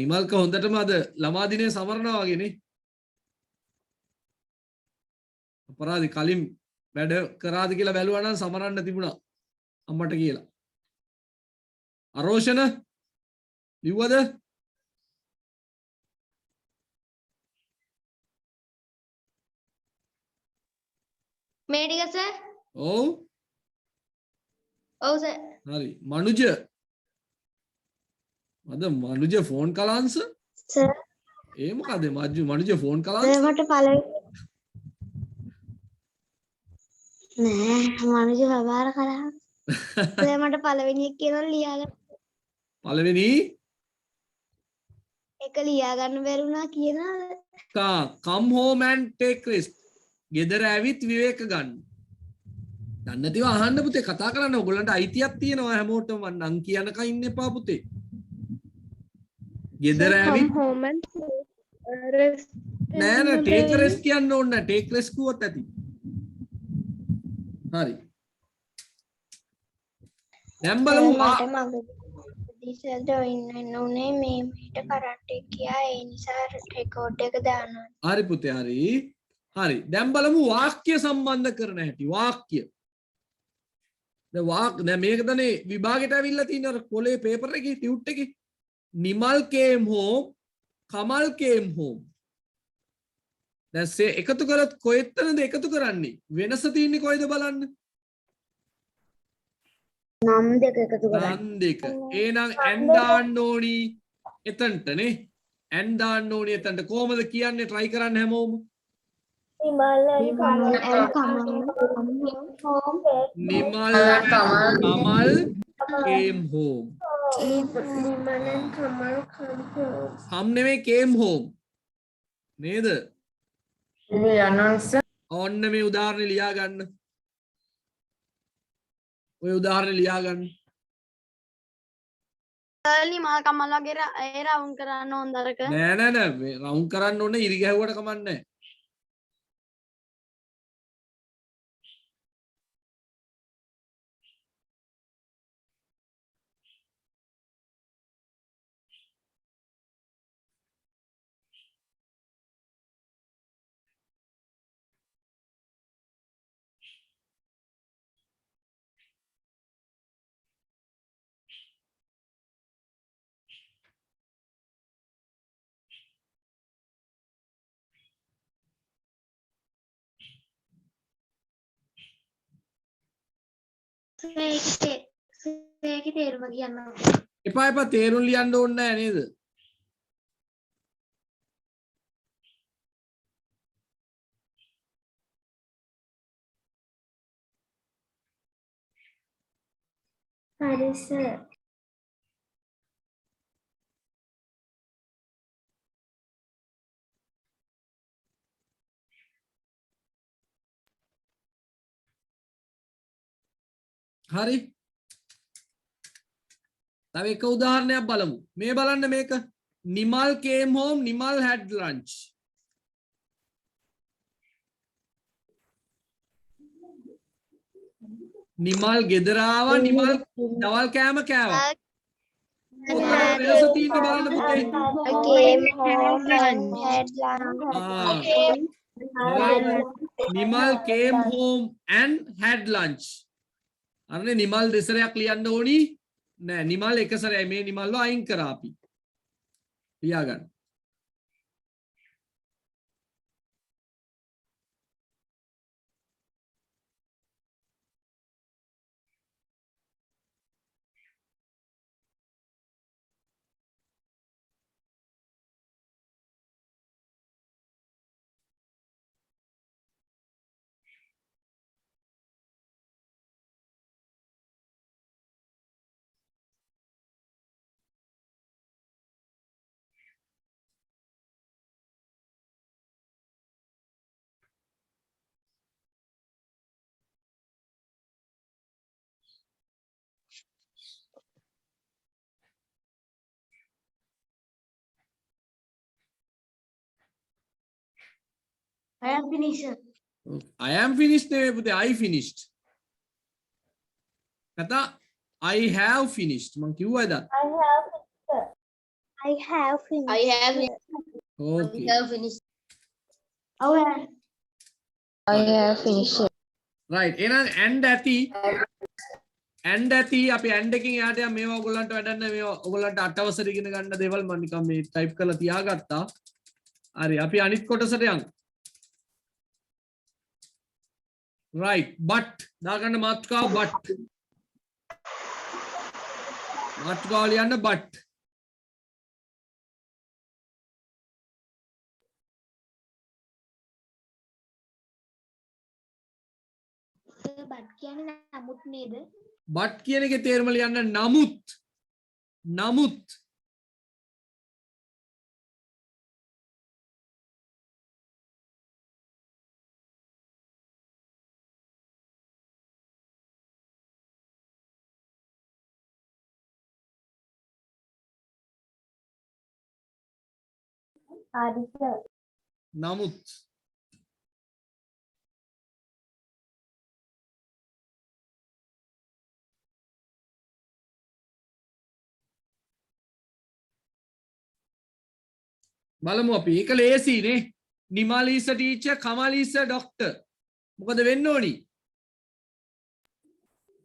හිමල්ක හොඳටම අද ළමා දිනේ සමරනවා වගේ නේ. අපරාධි කලින් වැඩ කරාද කියලා බැලුවා නම් සමරන්න තිබුණා අම්මට කියලා. අරෝෂණ ලිව්වද? මේ ටික සර්. ඔව්. ඔව් සර්. හරි. මනුජ. අද මනුජ ෆෝන් කලාංශ? සර් ඒ මොකද මනුජ ෆෝන් කලාංශ? මට පළවෙනි නෑ මනුජ ව්‍යවහාර කරා. සර් මට පළවෙනි එක කියලා ලියාගන්න. පළවෙනි එක ලියා ගන්න බැරුණා කියනවාද? come home and take rest. ගෙදර ඇවිත් විවේක ගන්න. දන්නේ නැතිව අහන්න පුතේ කතා කරන්න ඔයගොල්ලන්ට අයිතියක් තියෙනවා හැමෝටම නම් කියනකම් ඉන්න එපා පුතේ. ගෙදර ඇවිත් come home and rest. නෑ නෑ take rest කියන්න ඕනේ නෑ take rest කිව්වොත් ඇති. හරි. දැන් බලමු සර් ජොයින් උනේ මේ මීට කරන්ට් එක ගියා ඒ නිසා රෙකෝඩ් එක දානවා. හරි පුතේ හරි. හරි. දැන් බලමු වාක්‍ය සම්බන්ධ කරන හැටි. වාක්‍ය. දැන් මේක තමයි විභාගෙට ඇවිල්ලා තියෙන අර කොලේ පේපර් එකේ ටියුට් එකේ. Nimal came home, Kamal came home. දැන් එකතු කරොත් කොහෙටද එකතු කරන්නේ? වෙනස තියෙන්නේ කොයිද බලන්න. නම් දෙක එකතු කරන්න. නම් දෙක. එහෙනම් and දාන්න ඕනි එතනටනේ. and දාන්න ඕනි එතනට. කොහමද කියන්නේ? try කරන්න හැමෝම. Vimal and Kamal Nimal and Kamal came home. Come නෙමෙයි came home. නේද? ලියන්නොන්ස ඔන්න මේ උදාහරණේ ලියා ගන්න. ඔය උදාහරණේ ලියා ගන්න. කර්ලි මහ කමලගේ ඒ රවුම් කරන්න හොඳරක නෑ නෑ නෑ රවුන්ඩ් කරන්න ඕනේ ඉරි ගැහුවට කමක් නෑ. ඒකේ තේරුම කියන්න. එපා එපා තේරුම් ලියන්න ඕනේ නෑ නේද? හරි සර්. හරි. තව එක උදාහරණයක් බලමු. මේ බලන්න මේක. Nimal came home, Nimal had lunch. Nimal ගෙදර ආවා නිමල් දවල් කෑම කෑවා. කොහොමද වෙනස තියෙන්නේ බලන්න පුතේ. Came home and had lunch. Nimal came home and had lunch. අරනේ Nimal දෙසරයක් ලියන්න ඕනි නෑ. නිමල් එක සැරයි මේ නිමල්ව අයින් කරා අපි. ලියා ගන්න. I am finished. I am finished නෙවෙයි පුතේ I finished. කතා I have finished මං කිව්වද? I have finished. I have Okay. finished I have finished. right එහෙනම් and ඇති අපි and එකකින් යාට යම් මේවා ඔයගොල්ලන්ට වැඩක් නැහැ. මේවා ඔයගොල්ලන්ට අටවසර ඉගෙන ගන්න දේවල් මම නිකන් මේ ටයිප් කරලා තියාගත්තා. හරි අපි අනිත් කොටසට යමු. right but දාගන්න මාතෘකාව but මාතෘකාව ලියන්න but බට් කියන්නේ නමුත් නේද? but කියන එකේ තේරුම ලියන්න නමුත් හරි සර්. නමුත් බලමු අපි ඒක ලේසිනේ. Nimal is a teacher, Kamal is a doctor. මොකද වෙන්න ඕනි?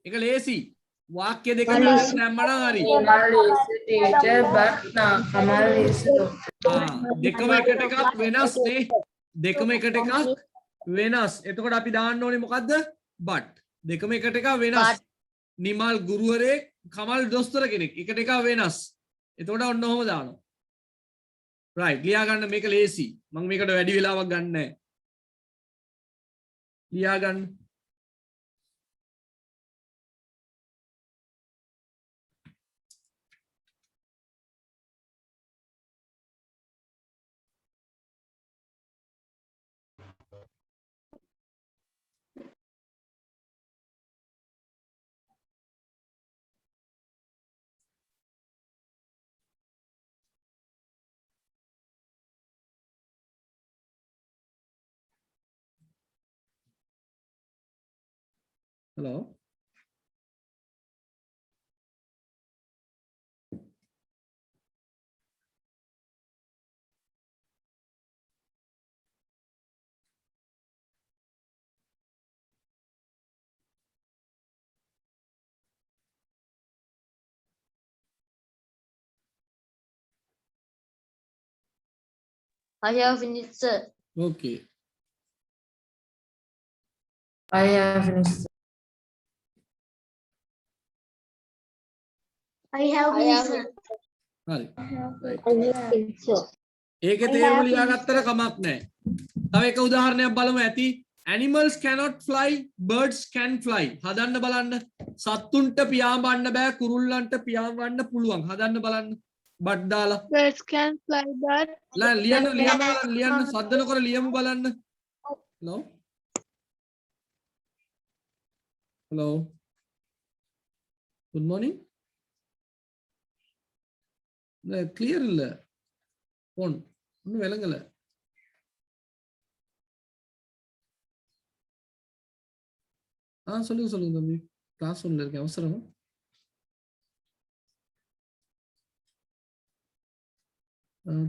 ඒක ලේසි. වාක්‍ය දෙක දැම්මම හරි. Nimal is a teacher but Kamal is a doctor. දෙකම එකට එකක් වෙනස් නේ. දෙකම එකට එකක් වෙනස්. එතකොට අපි දාන්න ඕනේ මොකද්ද? but. දෙකම එකට එකක් වෙනස්. But. නිමල් ගුරුවරයෙක් කමල් දොස්තර කෙනෙක්. එකට එකක් වෙනස්. එතකොට ඔන්න ඔහොම දානවා. right ලියා ගන්න මේක ලේසි. මම මේකට වැඩි වෙලාවක් ගන්න නැහැ. ලියා ගන්න. hello I have finished, sir. okay I have finished. I have I have හරි finished. ඒකේ තේරුම ලියා ගත්තට කමක් නැහැ. තව එක උදාහරණයක් බලමු ඇති. Animals cannot fly, birds can fly. හදන්න බලන්න. සත්තුන්ට පියාඹන්න බෑ, කුරුල්ලන්ට පියාඹන්න පුළුවන්. හදන්න බලන්න. බට් දාලා. Birds can fly, but ලියන්න සද්ද නොකර ලියමු බලන්න. hello hello good morning clear இல்ல phone ஒன்னும் விளங்கல சொல்லுங்க சொல்லுங்க தம்பி கிளாஸ் ஒன்ல இருக்கேன் அவசரமா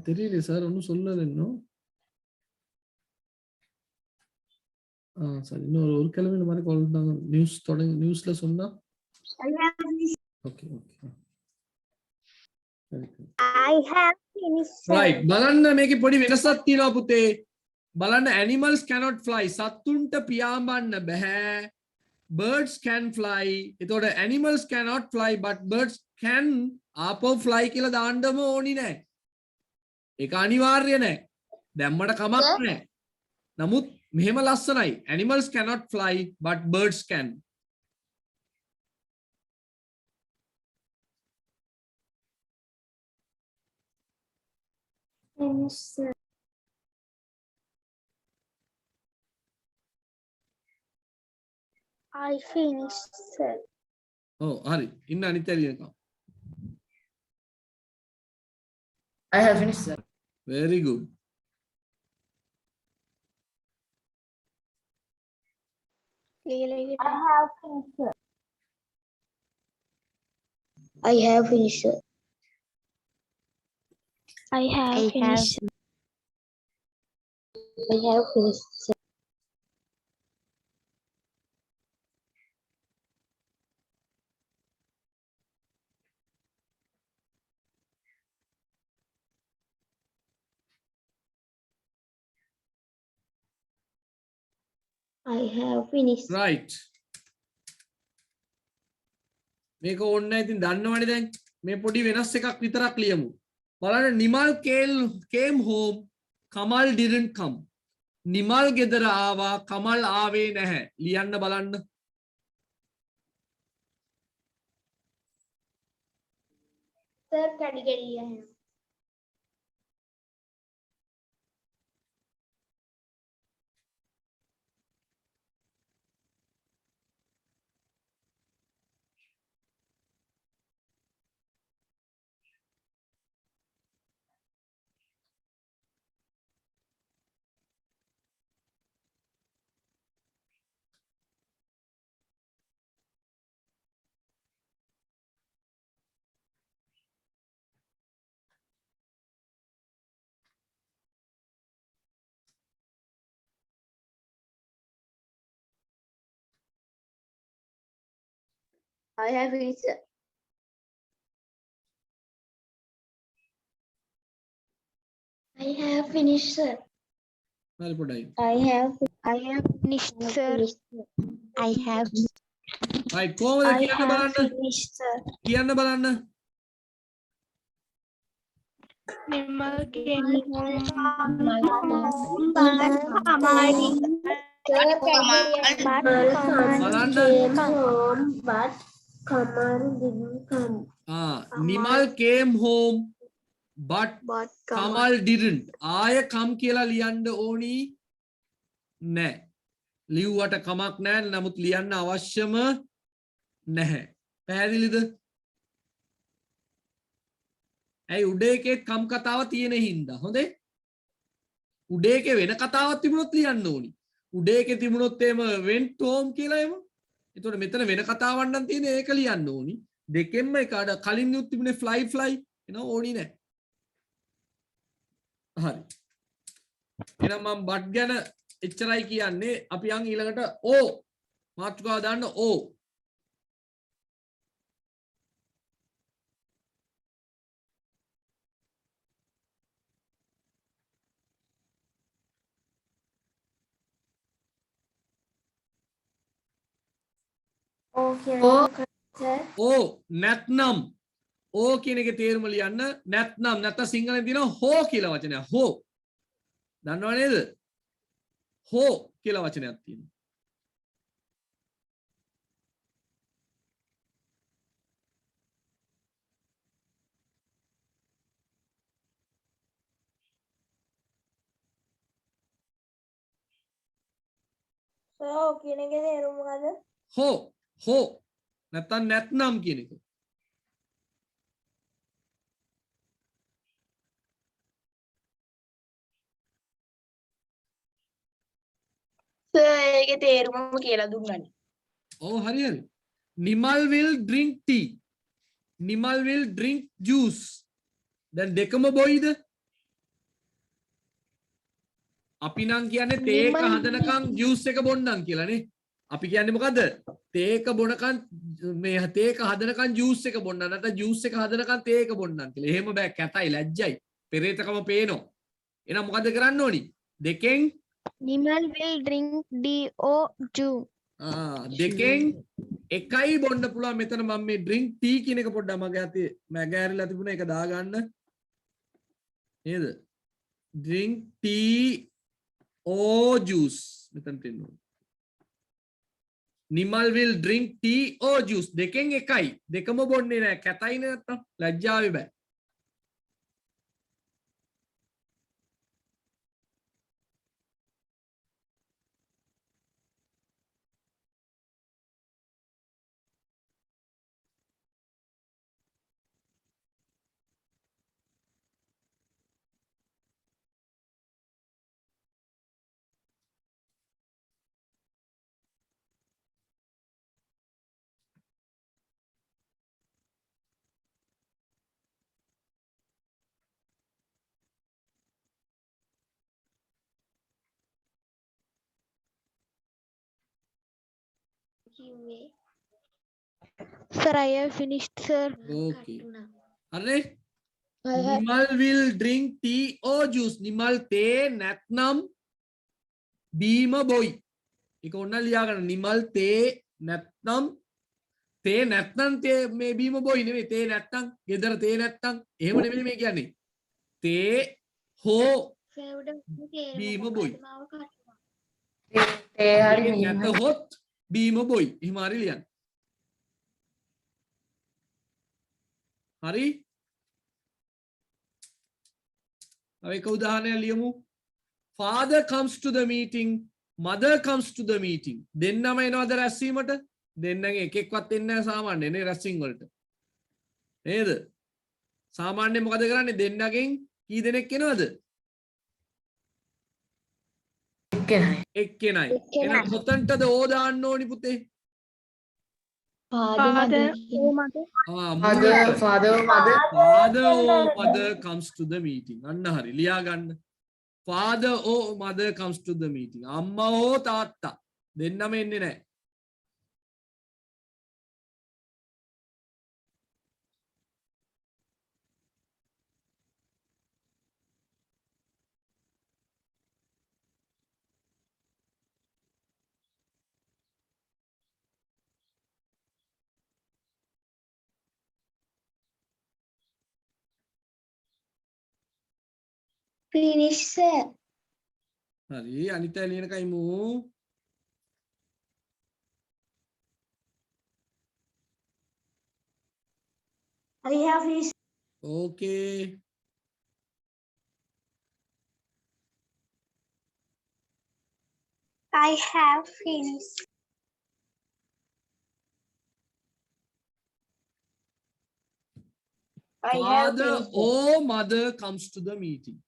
தெரியல சார் ஒன்னும் சொல்லல இன்னும் சரி இன்னும் ஒரு கிழமை இந்த மாதிரி கால் பண்ணாங்க நியூஸ்ல சொன்னா okay okay I have finished. right බලන්න මේකේ පොඩි වෙනසක් තියෙනවා පුතේ බලන්න animals cannot fly සත්තුන්ට පියාඹන්න බෑ birds can fly එතකොට animals cannot fly but birds can ආපහු fly කියලා දාන්නම ඕනි නෑ ඒක අනිවාර්ය නෑ දැම්මට කමක් නෑ නමුත් මෙහෙම ලස්සනයි animals cannot fly but birds can I finished, sir. ඔව් හරි ඉන්න අනිත් ඇරියකම් I have finished, sir. very good I have finished, sir. I have finished, sir. I have finished. I have finished, sir. I have finished. right මේක ඕන්න ඉතින් දන්නවනේ දැන් මේ පොඩි වෙනස් එකක් විතරක් ලියමු බලන්න Nimal came home Kamal didn't come Nimal ගෙදර ආවා කමල් ආවේ නැහැ ලියන්න බලන්න Sir, category है. I have finished, sir. I have finished, sir. හරි පොඩයි. I have finished, sir. I have right කොහොමද කියන්න බලන්න. finished, sir. කියන්න බලන්න. Nimal came home Nimal came home but Kamal didn't. ආය කම් කියලා ලියන්න ඕනි නෑ. ලිව්වට කමක් නෑ. නමුත් ලියන්න අවශ්‍යම නැහැ. පැහැදිලිද? ඇයි උඩ එකේ කම් කතාව තියෙන හින්දා. හොඳේ? උඩ එකේ වෙන කතාවක් තිබුණොත් ලියන්න ඕනි. උඩ එකේ තිබුණොත් එහෙම went home කියලා එම. එතකොට මෙතන වෙන කතාවක් නම් තියෙන්නේ ඒක ලියන්න ඕනි. දෙකෙන්ම එක අඩ කලින් යුත් තිබුණේ fly එනවා ඕනි නෑ. හරි. එහෙනම් මම බට් ගැන එච්චරයි කියන්නේ. අපි යන් ඊළඟට ඕ මාතෘකාව දාන්න ඕ. ඕ නැත්නම් ඕ කියන එකේ තේරුම ලියන්න. නැත්නම් නැත්නම් සිංහලෙන් තියෙනවා හෝ කියලා වචනයක්. හෝ. දන්නව නේද? හෝ කියලා වචනයක් තියෙනවා. So, කියන එකේ තේරුම මොකද? හෝ නැත්නම් නැත්නම් කියන එක. ඒකේ තේරුම කියලා දුන්නනේ. ඔව් හරි. Nimal will drink tea. Nimal will drink juice. දැන් දෙකම බොයිද? අපි නම් කියන්නේ තේ එක හදනකම් ජූස් එක බොන්නම් කියලා නේ. අපි කියන්නේ මොකද්ද? තේ එක බොනකම් මේ තේ එක හදනකම් ජූස් එක බොන්නම්. නැත්නම් ජූස් එක හදනකම් තේ එක බොන්නම් කියලා. එහෙම බෑ කැතයි ලැජ්ජයි. පෙරේතකම පේනවා. එහෙනම් මොකද කරන්න ඕනි? දෙකෙන් Nimal will drink D-O juice. දෙකෙන් එකයි බොන්න පුළුවන්. මෙතන මම මේ drink tea කියන එක පොඩ්ඩක් මගේ අතේ මැගෑරිලා තිබුණා. ඒක දාගන්න. නේද? drink tea or juice. මෙතන තියෙනවා. Nimal will drink tea or juice. දෙකෙන් එකයි. දෙකම බොන්නේ නැහැ. කැතයි නැත්තම් ලැජ්ජාවේ බෑ. Sir, I have finished, sir. Okay. අරනේ Nimal will drink tea or juice. Nimal තේ නැත්නම් බීම බොයි. ඒක ඕන ලියාගන්න. නිමල් තේ නැත්නම් තේ මේ බීම බොයි නෙවෙයි. තේ නැත්නම් ගෙදර තේ නැත්නම් එහෙම නෙමෙයි මේ කියන්නේ. තේ හෝ බීම බොයි. තේ හරි නැත්හොත් බීම බොයි. එහෙම හරි ලියන්න. හරි? එක උදාහරණයක් ලියමු. Father comes to the meeting, mother comes to the meeting. දෙන්නම එනවද රැස්වීමට? දෙන්නගෙන් එකෙක්වත් එන්නේ නැහැ සාමාන්‍යයෙන් නේ රැස්වීම වලට. නේද? සාමාන්‍යයෙන් මොකද කරන්නේ? දෙන්නගෙන් කී දෙනෙක් එනවද? එක්කෙනයි. එහෙනම් කොතනටද ඕ දාන්න ඕනි පුතේ? father or mother father or mother comes to the meeting. අන්න හරි ලියා ගන්න. Father or mother comes to the meeting. අම්මා හෝ තාත්තා දෙන්නම එන්නේ නැහැ. finish sir. හරි අනිත් අය ලියන කයිමු. I have finished. Okay. I have finished. I have Father finished. or mother comes to the meeting.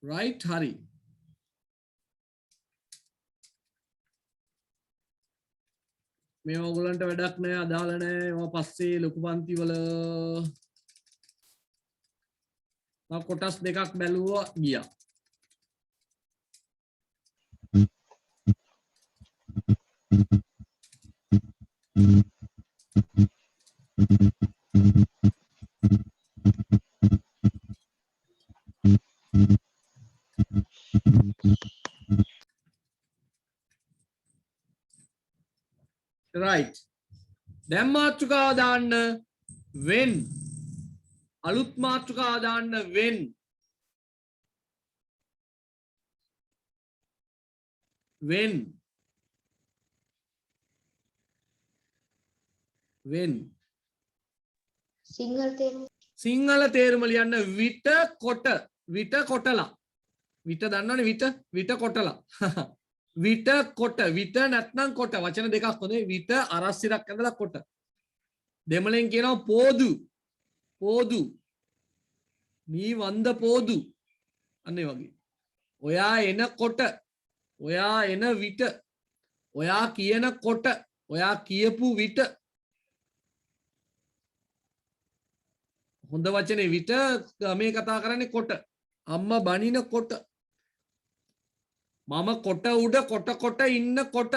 Right, හරි. මේ ඔයගොල්ලන්ට වැඩක් නෑ අදාළ නෑ ඒවා පස්සේ ලොකු පන්ති වල මම කොටස් දෙකක් බැලුවා ගියා. right දැන් මාතෘකාව දාන්න when අලුත් මාතෘකාව දාන්න when සිංහල තේරුම ලියන්න විට කොටලා විට දන්නවනේ විට කොටලා විට කොට විට නැත්නම් කොට වචන දෙකක් හොඳේ විට අරස්සිරක් ඇඳලා කොට දෙමළෙන් කියනවා පෝදු මේ වන්ද පෝදු අන්න ඒ වගේ ඔයා එනකොට ඔයා එන විට ඔයා කියනකොට ඔයා කියපු විට හොඳ වචනේ විට මේ කතා කරන්නේ කොට අම්මා බනිනකොට මම කොට උඩ කොට ඉන්නකොට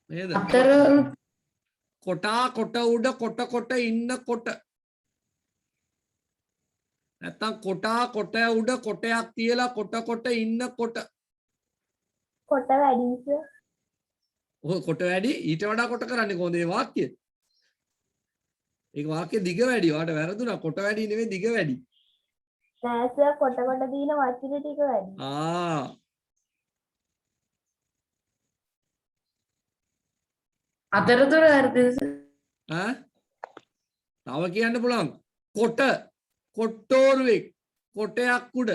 නේද අතර කොටා කොට උඩ කොට ඉන්නකොට නැත්තම් කොටා කොට උඩ කොටයක් තියලා කොට ඉන්නකොට කොට වැඩි sir. ඔය කොට වැඩි ඊට වඩා කොට කරන්නේ කොහොමද මේ වාක්‍යය ඒක වාක්‍ය දිග වැඩි වාට වැරදුනා කොට වැඩි නෙවෙයි දිග වැඩි නෑ sir කොට දින වචන ටික වැඩි. අතරතුර හරිද? තව කියන්න පුළුවන් කොට කොට්ටෝරුවෙක් කොටයක් උඩ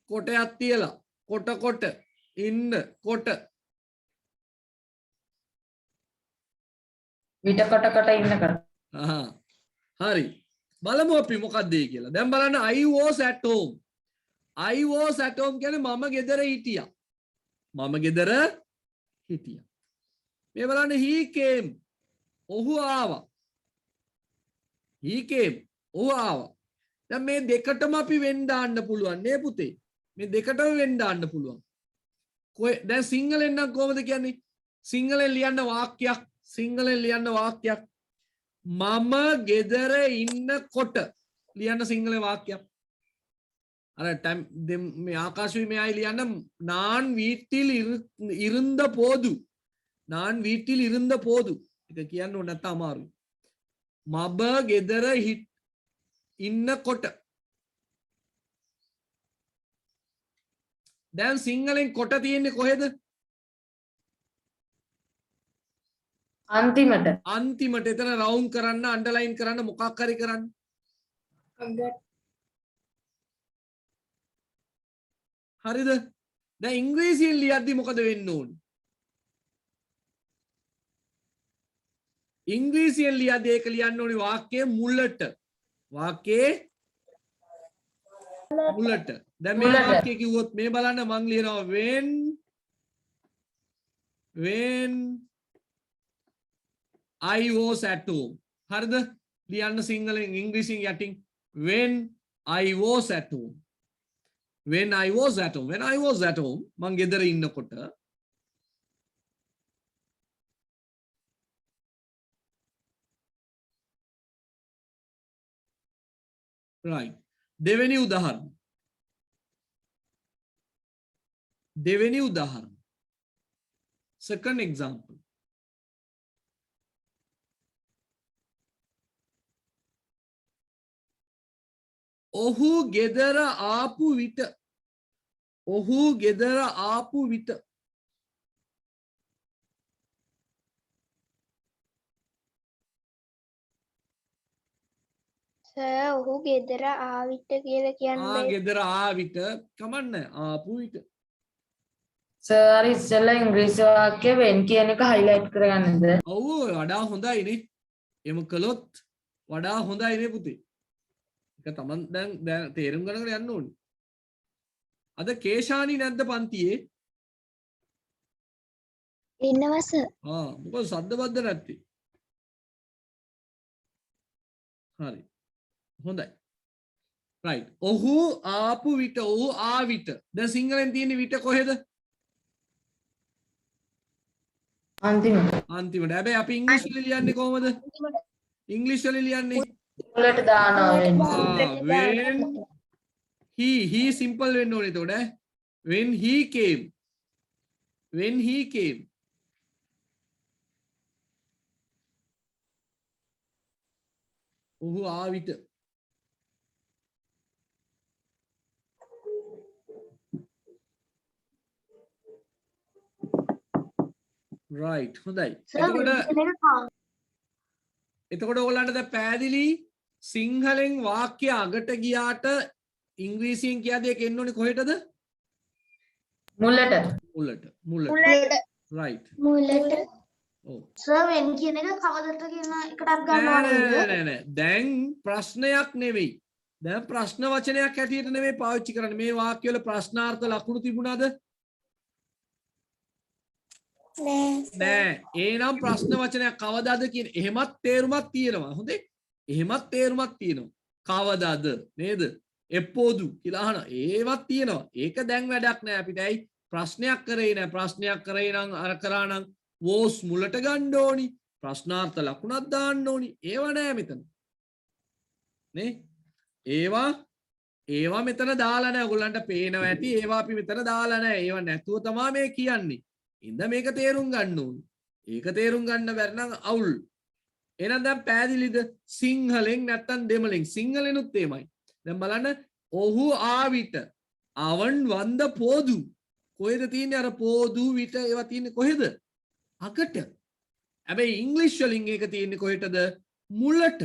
කොටයක් තියලා කොට ඉන්න කොට විට කොට ඉන්නකොට. හරි බලමු අපි මොකක්ද ඒ කියලා. දැන් බලන්න I was at home. I was at home කියන්නේ මම ගෙදර හිටියා. මේ බලන්න he came. ඔහු ආවා. දැන් මේ දෙකටම අපි වෙන් දාන්න පුළුවන් නේ පුතේ. මේ දෙකටම වෙන් දාන්න පුළුවන්. දැන් සිංහලෙන් නම් කොහොමද කියන්නේ? සිංහලෙන් ලියන්න වාක්‍යයක්. මම ගෙදර ඉන්නකොට ලියන්න සිංහල වාක්‍යයක්. අර මේ ආකාශවි මේ අය ලියන්න நான் வீட்டில் இருந்த போது ඒක කියන්න ඕන නැත්නම් අමාරුයි. මම ගෙදර ඉන්නකොට දැන් සිංහලෙන් කොට තියෙන්නේ කොහෙද? අන්තිමට එතන රවුන්ඩ් කරන්න අන්ඩර්ලයින් කරන්න මොකක් හරි කරන්න. හරිද? දැන් ඉංග්‍රීසියෙන් ලියද්දි මොකද වෙන්න ඕනේ? ඉංග්‍රීසියෙන් ලියද්දි ඒක ලියන්න ඕනේ වාක්‍යයේ මුලට. දැන් මේ වාක්‍යය කිව්වොත් මේ බලන්න මං ලියනවා when I was at home. හරිද? ලියන්න සිංහලෙන් ඉංග්‍රීසියෙන් යටින් when I was at home. when I was at home මං ගෙදර ඉන්නකොට right දෙවෙනි උදාහරණ දෙවෙනි උදාහරණ. Second example. ඔහු ගෙදර ආපු විට ඔහු ගෙදර ආපු විට සර් ඔහු ගෙදර ආවිත කියලා කියන්න බෑ. ගෙදර ආවිට කමන්න ආපු විට සර් අර ඉස්සෙල්ලා ඉංග්‍රීසි වාක්‍ය වෙන් කියන එක highlight කරගන්නද? ඔව් වඩා හොඳයිනේ. එහෙම කළොත් වඩා හොඳයිනේ පුතේ. ඒක තමන් දැන් තේරුම් ගන්නකට යන්න ඕනේ. අද කේෂානි නැද්ද පන්තියේ? ඉන්නවා සර්. මොකද සද්ද බද්ද නැත්තේ? හරි. හොඳයි. right. ඔහු ආපු විට ඔහු ආවිට. දැන් සිංහලෙන් තියෙන විට කොහෙද? අන්තිමට. අන්තිමට. හැබැයි අපි ඉංග්‍රීසි වලින් ලියන්නේ කොහමද? ඉංග්‍රීසි වලින් ලියන්නේ වලට දානවා when he simple වෙන්න ඕනේ එතකොට ඈ. when he came ඔහු ආවිට right හොඳයි. එතකොට ඔයගලන්ට දැන් පැහැදිලි සිංහලෙන් වාක්‍ය අගට ගියාට ඉංග්‍රීසියෙන් කියද්දී ඒක එන්න ඕනේ කොහෙටද? මුලට. right. මුලට. ඔව්. සර් වෙන් කියන එක කවදට කියන එකටත් ගන්න ඕනේද? නෑ. දැන් ප්‍රශ්නයක් නෙවෙයි. දැන් ප්‍රශ්න වචනයක් හැටියට නෙවෙයි පාවිච්චි කරන්නේ. මේ වාක්‍ය වල ප්‍රශ්නාර්ථ ලකුණු තිබුණාද? නෑ. එහෙනම් ප්‍රශ්න වචනයක් කවදාද කියන එහෙමත් තේරුමක් තියෙනවා. හොඳේ. එහෙමත් තේරුමක් තියෙනවා. කවදාද නේද? එපොදු කියලා අහනවා. ඒවත් තියෙනවා. ඒක දැන් වැඩක් නෑ අපිට. ඇයි? ප්‍රශ්නයක් කරේ නෑ. ප්‍රශ්නයක් කරේ නම් අර කරා නම් වෝස් මුලට ගන්න ඕනි. ප්‍රශ්නාර්ථ ලකුණක් දාන්න ඕනි. ඒව නෑ මෙතන. නේ? ඒවා මෙතන දාලා නෑ. ඔයගොල්ලන්ට පේනවා ඇති. ඒවා අපි මෙතන දාලා නෑ. ඒවා නැතුව තමයි මේ කියන්නේ. ඉඳ මේක තේරුම් ගන්න ඕනි. ඒක තේරුම් ගන්න බැරි නම් අවුල්. එහෙනම් දැන් පැහැදිලිද? සිංහලෙන් නැත්තම් දෙමළෙන්. සිංහලෙනුත් එමයයි. දැන් බලන්න ඔහු ආවිට අවන් වන්ද පෝදු. කොහෙද තියෙන්නේ අර පෝදු විට ඒවා තියෙන්නේ කොහෙද? අකට. හැබැයි ඉංග්‍රීසි වලින් ඒක තියෙන්නේ කොහෙටද? මුලට.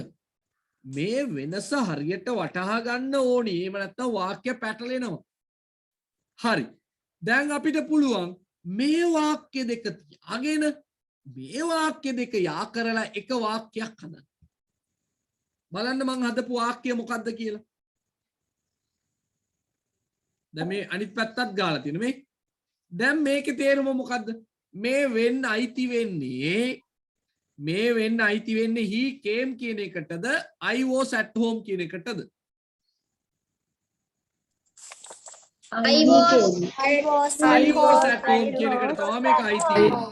මේ වෙනස හරියට වටහා ගන්න ඕනි. එහෙම නැත්නම් වාක්‍ය පැටලෙනවා. හරි. දැන් අපිට පුළුවන් මේ වාක්‍ය දෙක තියාගෙන මේ වාක්‍ය දෙක යා කරලා එක වාක්‍යයක් හදන්න. බලන්න මං හදපු වාක්‍ය මොකක්ද කියලා. දැන් මේ අනිත් පැත්තත් ගාලා තියෙන මේ. දැන් මේකේ තේරුම මොකද්ද? මේ වෙන්න අයිති වෙන්නේ he came කියන එකටද I was at home කියන එකටද? I was at home කියන එකට තමයි මේක අයිති වෙන්නේ.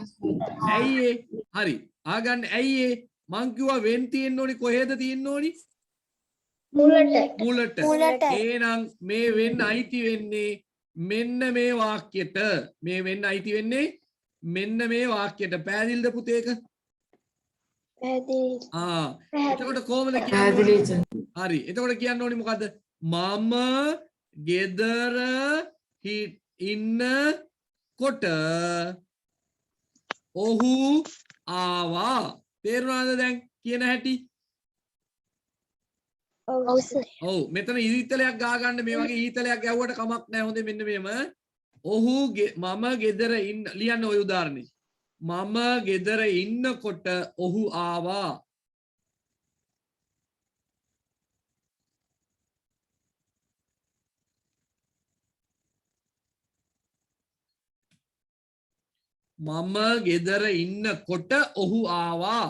ඇයි ඒ? හරි. ආගන්න ඇයි ඒ? මං කිව්වා වෙන් තියෙන්න ඕනි කොහෙද තියෙන්න ඕනි? මුලට. එහෙනම් මේ වෙන්න අයිති වෙන්නේ මෙන්න මේ වාක්‍යයට. මේ වෙන්න අයිති වෙන්නේ මෙන්න මේ වාක්‍යයට. පැහැදිලිද පුතේ ඒක? පැහැදිලි. එතකොට කොහොමද කියන්නේ? හරි. එතකොට කියන්න ඕනි මොකද්ද? මම ගෙදර ඉන්න කොට ඔහු ආවා. තේරුණාද දැන් කියන හැටි? ඔව් මෙතන ඊතලයක් ගා ගන්න මේ වගේ ඊතලයක් ගැව්වට කමක් නැහැ. හොඳේ මෙන්න මෙහෙම. මම ගෙදර ලියන්න ඔය උදාහරණේ. මම ගෙදර ඉන්නකොට ඔහු ආවා. මම ගෙදර ඉන්නකොට ඔහු ආවා.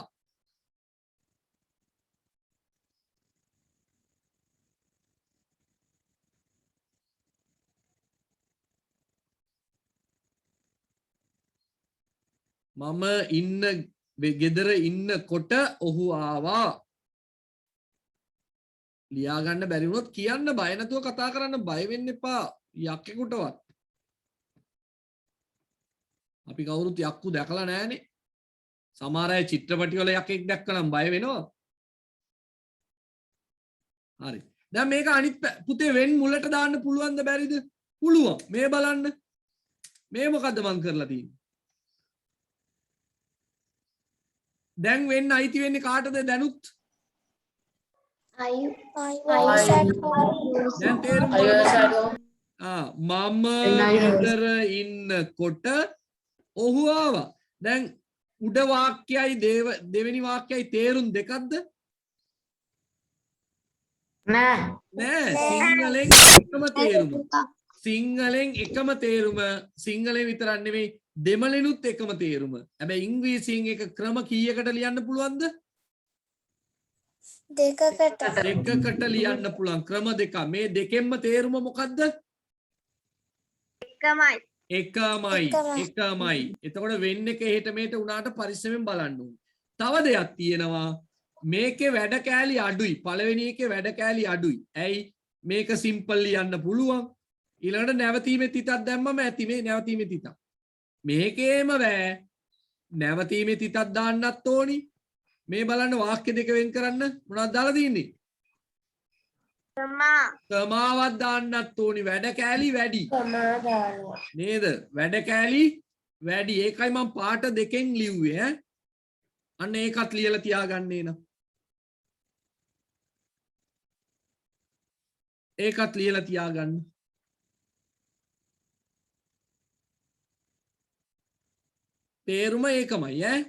මම ගෙදර ඉන්නකොට ඔහු ආවා. ලියා ගන්න බැරි වුණොත් කියන්න බය නැතුව කතා කරන්න. බය වෙන්න එපා යකෙකුටවත්. අපි කවුරුත් යක්කු දැකලා නැහැනේ. සමහර අය චිත්‍රපටි වල යකෙක් දැක්කනම් බය වෙනවා. හරි. දැන් මේක අනිත් පුතේ වෙන් මුලට දාන්න පුළුවන්ද බැරිද? පුළුවන්. මේ බලන්න. මේ මොකද්ද මං කරලා තියෙන්නේ? දැන් වෙන්න අයිති වෙන්නේ කාටද දැනුත්? දැන් තේරුම් මම ගෙදර ඉන්නකොට ඔහු ආවා. දැන් උඩ වාක්‍යයි දෙවෙනි වාක්‍යයි තේරුම් දෙකක්ද? නෑ සිංහලෙන් එකම තේරුම. සිංහලෙන් එකම තේරුම. සිංහලෙන් විතරක් නෙමෙයි දෙමළෙනුත් එකම තේරුම. හැබැයි ඉංග්‍රීසියෙන් එක ක්‍රම කීයකට ලියන්න පුළුවන්ද? දෙකකට ලියන්න පුළුවන් ක්‍රම දෙක. මේ දෙකෙන්ම තේරුම මොකද්ද? එකමයි. එතකොට වෙන්න එක එහෙට මෙහෙට උනාට පරිස්සමෙන් බලන්න ඕනේ. තව දෙයක් තියෙනවා. මේකේ වැඩ කෑලි අඩුයි. පළවෙනි එකේ වැඩ කෑලි අඩුයි. ඇයි? මේක සිම්පල් ලියන්න පුළුවන්. ඊළඟට නැවතීමේ තිතක් දැම්මම ඇති මේ නැවතීමේ තිතක්. මේකේම බෑ. නැවතීමේ තිතක් දාන්නත් ඕනි. මේ බලන්න වාක්‍ය දෙක වෙන් කරන්න මොනවද දාලා තියෙන්නේ? සමාවක් දාන්නත් ඕනි. වැඩ කෑලි වැඩි. නේද? වැඩ කෑලි වැඩි. ඒකයි මම පාට දෙකෙන් ලිව්වේ ඈ. අන්න ඒකත් ලියලා තියාගන්නේ න ะ. ඒකත් ලියලා තියාගන්න. තේරුම ඒකමයි ඈ.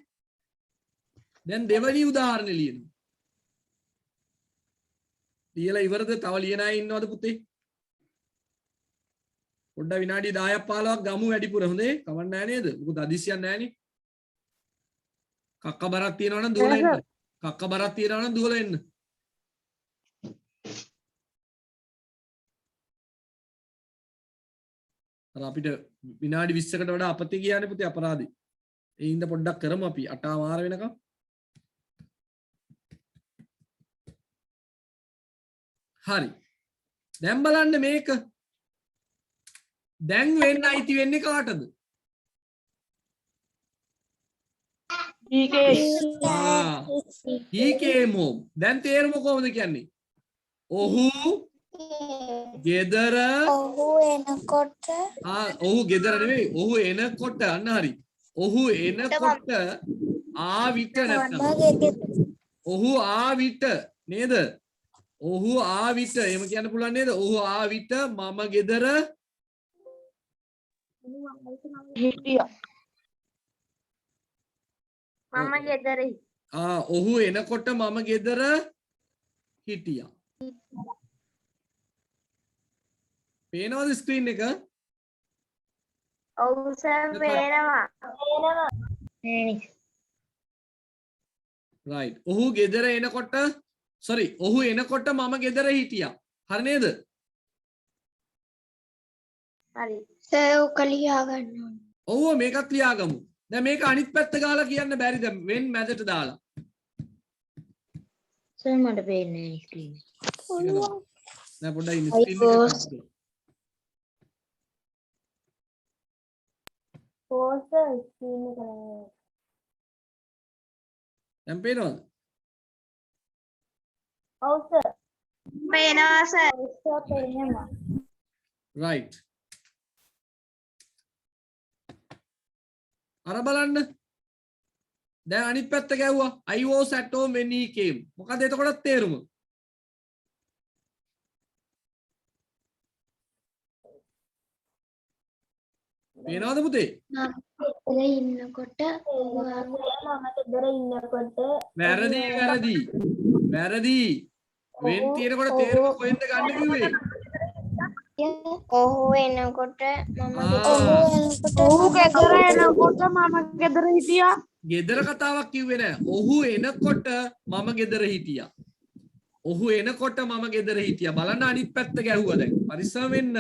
දැන් දෙවනි උදාහරණය ලියමු. ලියලා ඉවරද? තව ලියන අය ඉන්නවද පුතේ? පොඩ්ඩක් විනාඩි 10ක් 15ක් ගමු වැඩිපුර හොඳේ. කවන්න නැහැ නේද? මොකද අදිසියක් නැහැනේ. කක්ක බරක් තියනවා නම් දුවලා එන්න. කක්ක බරක් තියනවා නම් දුවලා එන්න. අර අපිට විනාඩි 20කට වඩා අපතේ ගියානේ පුතේ අපරාධي. ඒ හින්දා පොඩ්ඩක් කරමු අපි 8:00 වෙනකම්. හරි. දැන් බලන්න මේක. දැන් වෙන්න අයිති වෙන්නේ කාටද? මෝම්. දැන් තේරුම කොහොමද කියන්නේ? ඔහු ගෙදර ඔහු ගෙදර නෙවෙයි ඔහු එනකොට අන්න හරි. ඔහු එනකොට ආවිත නැත්නම් ඔහු ආවිත නේද? ඔහු ආවිත එහෙම කියන්න පුළුවන් නේද? ඔහු ආවිත මම ගෙදර හිටියා. ඔහු එනකොට මම ගෙදර හිටියා. පේනවද ස්ක්‍රීන් එක? ඔව් සර් පේනවා. right. ඔහු ගෙදර එනකොට ඔහු එනකොට මම ගෙදර හිටියා. හරි නේද? හරි. සර් ඔක ලියා ගන්න ඕනේ. ඔව් මේකත් ලියාගමු. දැන් මේක අනිත් පැත්ත ගාලා කියන්න බැරිද? වෙන් මැදට දාලා. සර් මට පේන්නේ නැහැ ස්ක්‍රීන් එක. නෑ පොඩ්ඩක් ඉන්න ස්ක්‍රීන් එක කට්. සර් ස්ක්‍රීන් එක දැන් පේනවද? ඔව් සර්. පේනවා සර්. සර් පේනවා. right. අර බලන්න. දැන් අනිත් පැත්ත ගැව්වා. I was at home when he came. මොකද එතකොටත් තේරුම? පේනවද පුතේ? වැරදි. වෙන් තියෙනකොට තේරුම කොහෙන්ද ගන්න කිව්වේ? ඔහු එනකොට මම ගෙදර හිටියා. ගෙදර කතාවක් කිව්වේ නෑ. ඔහු එනකොට මම ගෙදර හිටියා. ඔහු එනකොට මම ගෙදර හිටියා. බලන්න අනිත් පැත්ත ගැහුවා දැන්. පරිස්සම වෙන්න.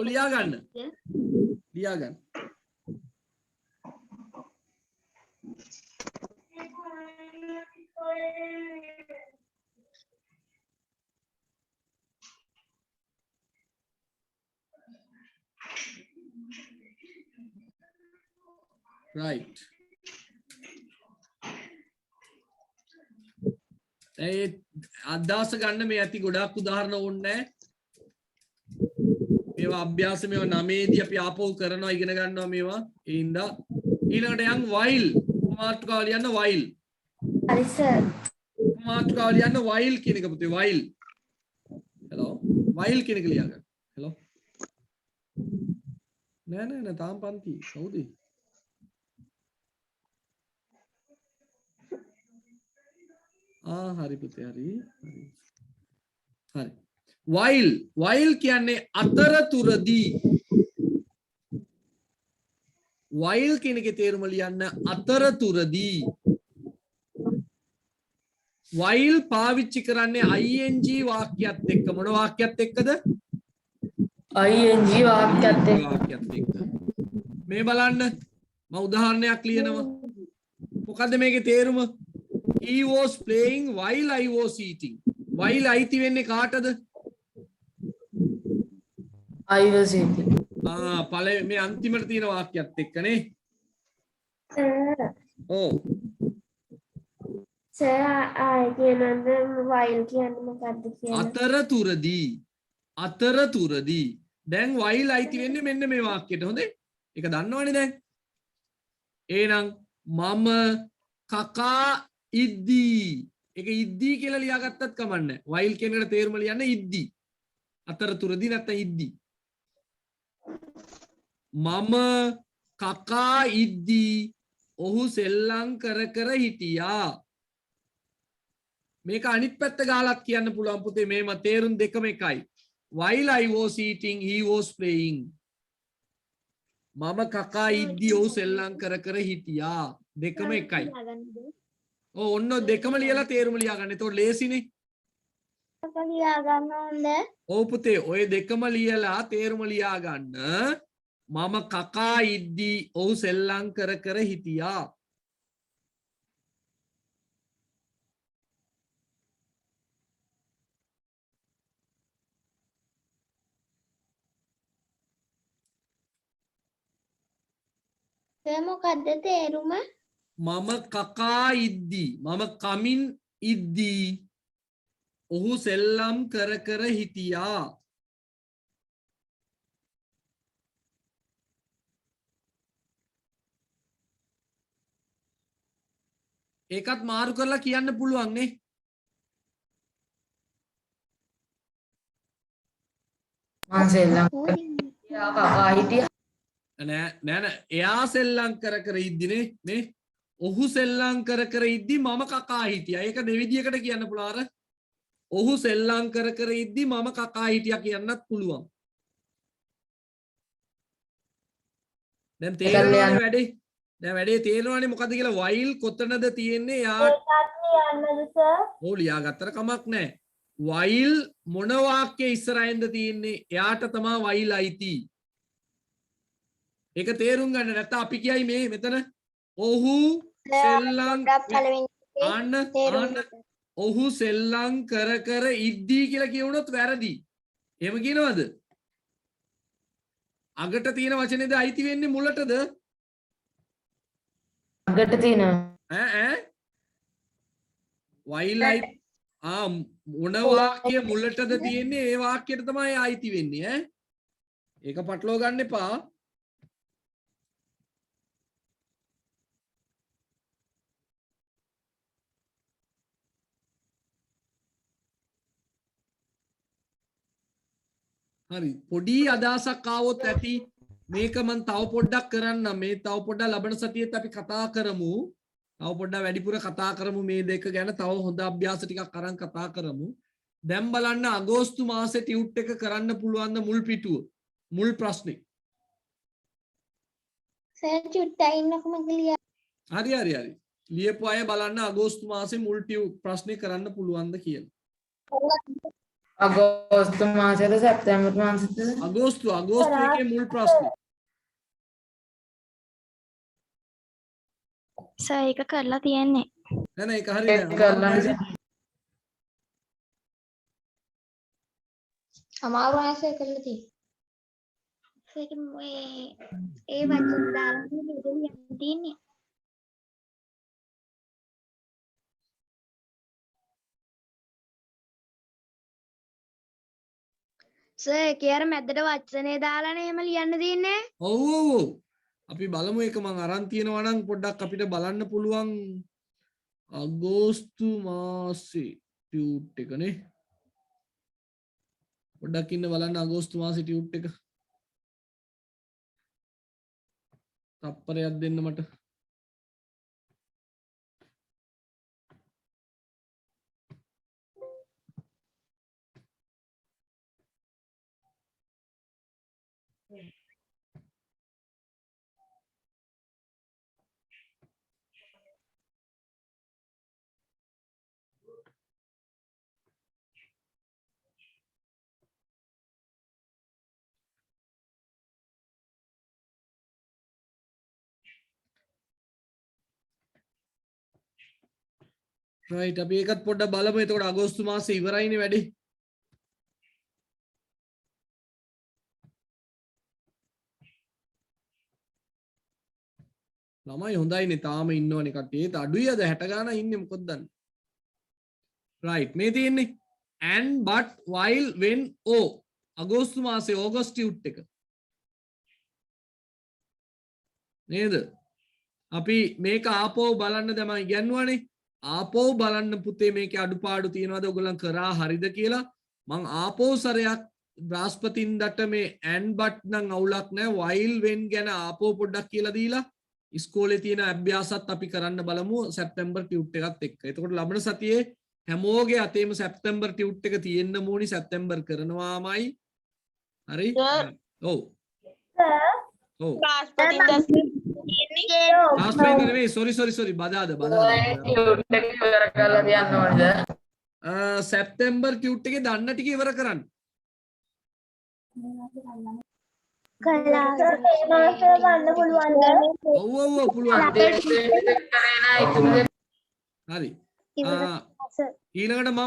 ලියා ගන්න. right. ඒ අදහස ගන්න මේ ඇති ගොඩාක් උදාහරණ ඕනේ නැහැ. මේවා අභ්‍යාස මේවා 9 දී අපි ආපහු කරනවා ඉගෙන ගන්නවා මේවා. ඒ හින්දා ඊළඟට යන් while මාතෘකාව ලියන්න while. හරි සර්. මාතෘකාව ලියන්න while කියන එක පුතේ while. hello while කියන එක ලියා ගන්න. hello නෑ තාම පන්ති කවුද? හරි පුතේ හරි. while කියන්නේ අතරතුරදී. while කියන එකේ තේරුම ලියන්න අතරතුරදී. while පාවිච්චි කරන්නේ ing වාක්‍යයත් එක්ක. මොන වාක්‍යයත් එක්කද? ing වාක්‍යයත් එක්ක. මේ බලන්න මම උදාහරණයක් ලියනවා. මොකද්ද මේකේ තේරුම? He was playing while I was eating. while අයිති වෙන්නේ කාටද? I was eating. පළවෙනි මේ අන්තිමට තියෙන වාක්‍යයත් එක්කනේ. ඔව්. සර් ආයි කියනද while කියන්නේ මොකක්ද කියන්නේ? අතරතුරදී. දැන් while අයිති වෙන්නේ මෙන්න මේ වාක්‍යයට. හොඳේ? ඒක දන්නවනේ දැන්. එහෙනම් මම කකා ඉද්දී. ඒක ඉද්දී කියලා ලියාගත්තත් කමන්නේ. while කියන එකට තේරුම ලියන්න ඉද්දී. අතරතුරදී නැත්නම් ඉද්දී. මම කකා ඉද්දී ඔහු සෙල්ලම් කර හිටියා. මේක අනිත් පැත්ත ගාලත් කියන්න පුළුවන් පුතේ. මේම තේරුම් දෙකම එකයි. while I was eating he was playing. මම කකා ඉද්දී ඔහු සෙල්ලම් කර හිටියා. දෙකම එකයි. ඔන්න දෙකම ලියලා තේරුම ලියා ගන්න. එතකොට ලේසිනේ. ලියා ගන්න ඕනේ. ඔව් පුතේ ඔය දෙකම ලියලා තේරුම ලියා ගන්න. මම කකා ඉද්දී ඔහු සෙල්ලම් කර හිටියා. මොකද්ද තේරුම? මම කකා ඉද්දී මම කමින් ඉද්දී ඔහු සෙල්ලම් කර හිටියා. ඒකත් මාරු කරලා කියන්න පුළුවන් නේ. මම සෙල්ලම් කකා හිටියා. නෑ එයා සෙල්ලම් කර ඉද්දිනේ නේ. ඔහු සෙල්ලම් කර ඉද්දි මම කකා හිටියා. ඒක දෙවිදියකට කියන්න පුළුවන්. අර ඔහු සෙල්ලම් කර ඉද්දි මම කකා හිටියා කියන්නත් පුළුවන්. දැන් තේරෙනවනේ වැඩේ. දැන් වැඩේ තේරෙනවනේ මොකද්ද කියලා. while කොතනද තියෙන්නේ? යාට ඔව් ලියා ගත්තට කමක් නැහැ. while මොන වාක්‍ය ඉස්සරහින්ද තියෙන්නේ? එයාට තමයි while අයිති. ඒක තේරුම් ගන්න නැත්නම් අපි කියයි මේ මෙතන ඔහු සෙල්ලම් ආන්න ඔහු සෙල්ලම් කර ඉද්දී කියලා කියවුනොත් වැරදි. එහෙම කියනවද? අගට තියෙන වචනේද අයිති වෙන්නේ මුලටද? අගට තියෙනවා. while මොන වාක්‍ය මුලටද තියෙන්නේ? ඒ වාක්‍යයට තමයි අයිති වෙන්නේ ඒක පටලවා ගන්න එපා. හරි පොඩි අදහසක් ආවොත් ඇති. මේක මම තව පොඩ්ඩක් කරන්න. මේ තව පොඩ්ඩක් ලබන සතියේත් අපි කතා කරමු. තව පොඩ්ඩක් වැඩිපුර කතා කරමු මේ දෙක ගැන. තව හොඳ අභ්‍යාස ටිකක් අරන් කතා කරමු. දැන් බලන්න අගෝස්තු මාසේ ටියුට් එක කරන්න පුළුවන් ද මුල් පිටුව මුල් ප්‍රශ්නේ. සර් චුට්ටක් ඉන්නකොම ලියා. හරි. ලියපු අය බලන්න අගෝස්තු මාසේ මුල් ටියුට් ප්‍රශ්නේ කරන්න පුළුවන්ද කියලා. අගෝස්තු මාසෙද සැප්තැම්බර් මාසෙද? අගෝස්තු එකේ මුල් ප්‍රශ්නේ. සර් ඒක කරලා තියෙන්නේ. නෑ නෑ ඒක හරි ඒක නෑ කරලා අමාරු ආසය කරලා තියෙන්නේ. සර් ඒ වචන දාලා නේද ලියන්න තියෙන්නේ. සර් ඒකේ අර මැදට වචනේ දාලානේ එහෙම ලියන්න තියෙන්නේ. ඔව් ඔව් ඔව් අපි බලමු ඒක මං අරන් තියෙනවා නම් පොඩ්ඩක් අපිට බලන්න පුළුවන් අගෝස්තු මාසේ ටියුට් එකනේ පොඩ්ඩක් ඉන්න බලන්න අගෝස්තු මාසේ ටියුට් එක තප්පරයක් දෙන්න මට රයිට් අපි ඒකත් පොඩ්ඩක් බලමු එතකොට අගෝස්තු මාසේ ඉවරයිනේ වැඩේ ළමයි හොඳයිනේ තාම ඉන්නවනේ කට්ටිය ඒත් අඩුයි අද 60 ගානක් ඉන්නේ මොකද දන්නේ රයිට් මේ තියෙන්නේ and but while when අගෝස්තු මාසේ ඕගස්ට් ටියුට් එක නේද අපි මේක ආපහු බලන්න දැන් මම ඉගෙනුවානේ ආපහු බලන්න පුතේ මේකේ අඩුපාඩු තියනවාද ඔයගොල්ලන් කරා හරිද කියලා මං ආපහු සරයක් බ්‍රහස්පතින්දට මේ and but නම් අවුලක් නැහැ while when ගැන ආපහු පොඩ්ඩක් කියලා දීලා ඉස්කෝලේ තියෙන අභ්‍යාසත් අපි කරන්න බලමු සැප්තැම්බර් ටියුට් එකත් එක්ක. එතකොට ලබන සතියේ හැමෝගේ අතේම සැප්තැම්බර් ටියුට් එක තියෙන්න ඕනි සැප්තැම්බර් කරනවාමයි. හරි? ඔව්. ඔව්. ආස්පෙන් නෙමෙයි sorry බදාද ටියුට් එක ඉවර කරලා තියන්න ඕනද? සැප්තැම්බර් ටියුට් එකේ දන්න ටික ඉවර කරන්න. කළා ගන්න පුළුවන්ද? ඔව් පුළුවන්. කරේ නෑ ඉතුරු හරි. ඊළඟට මම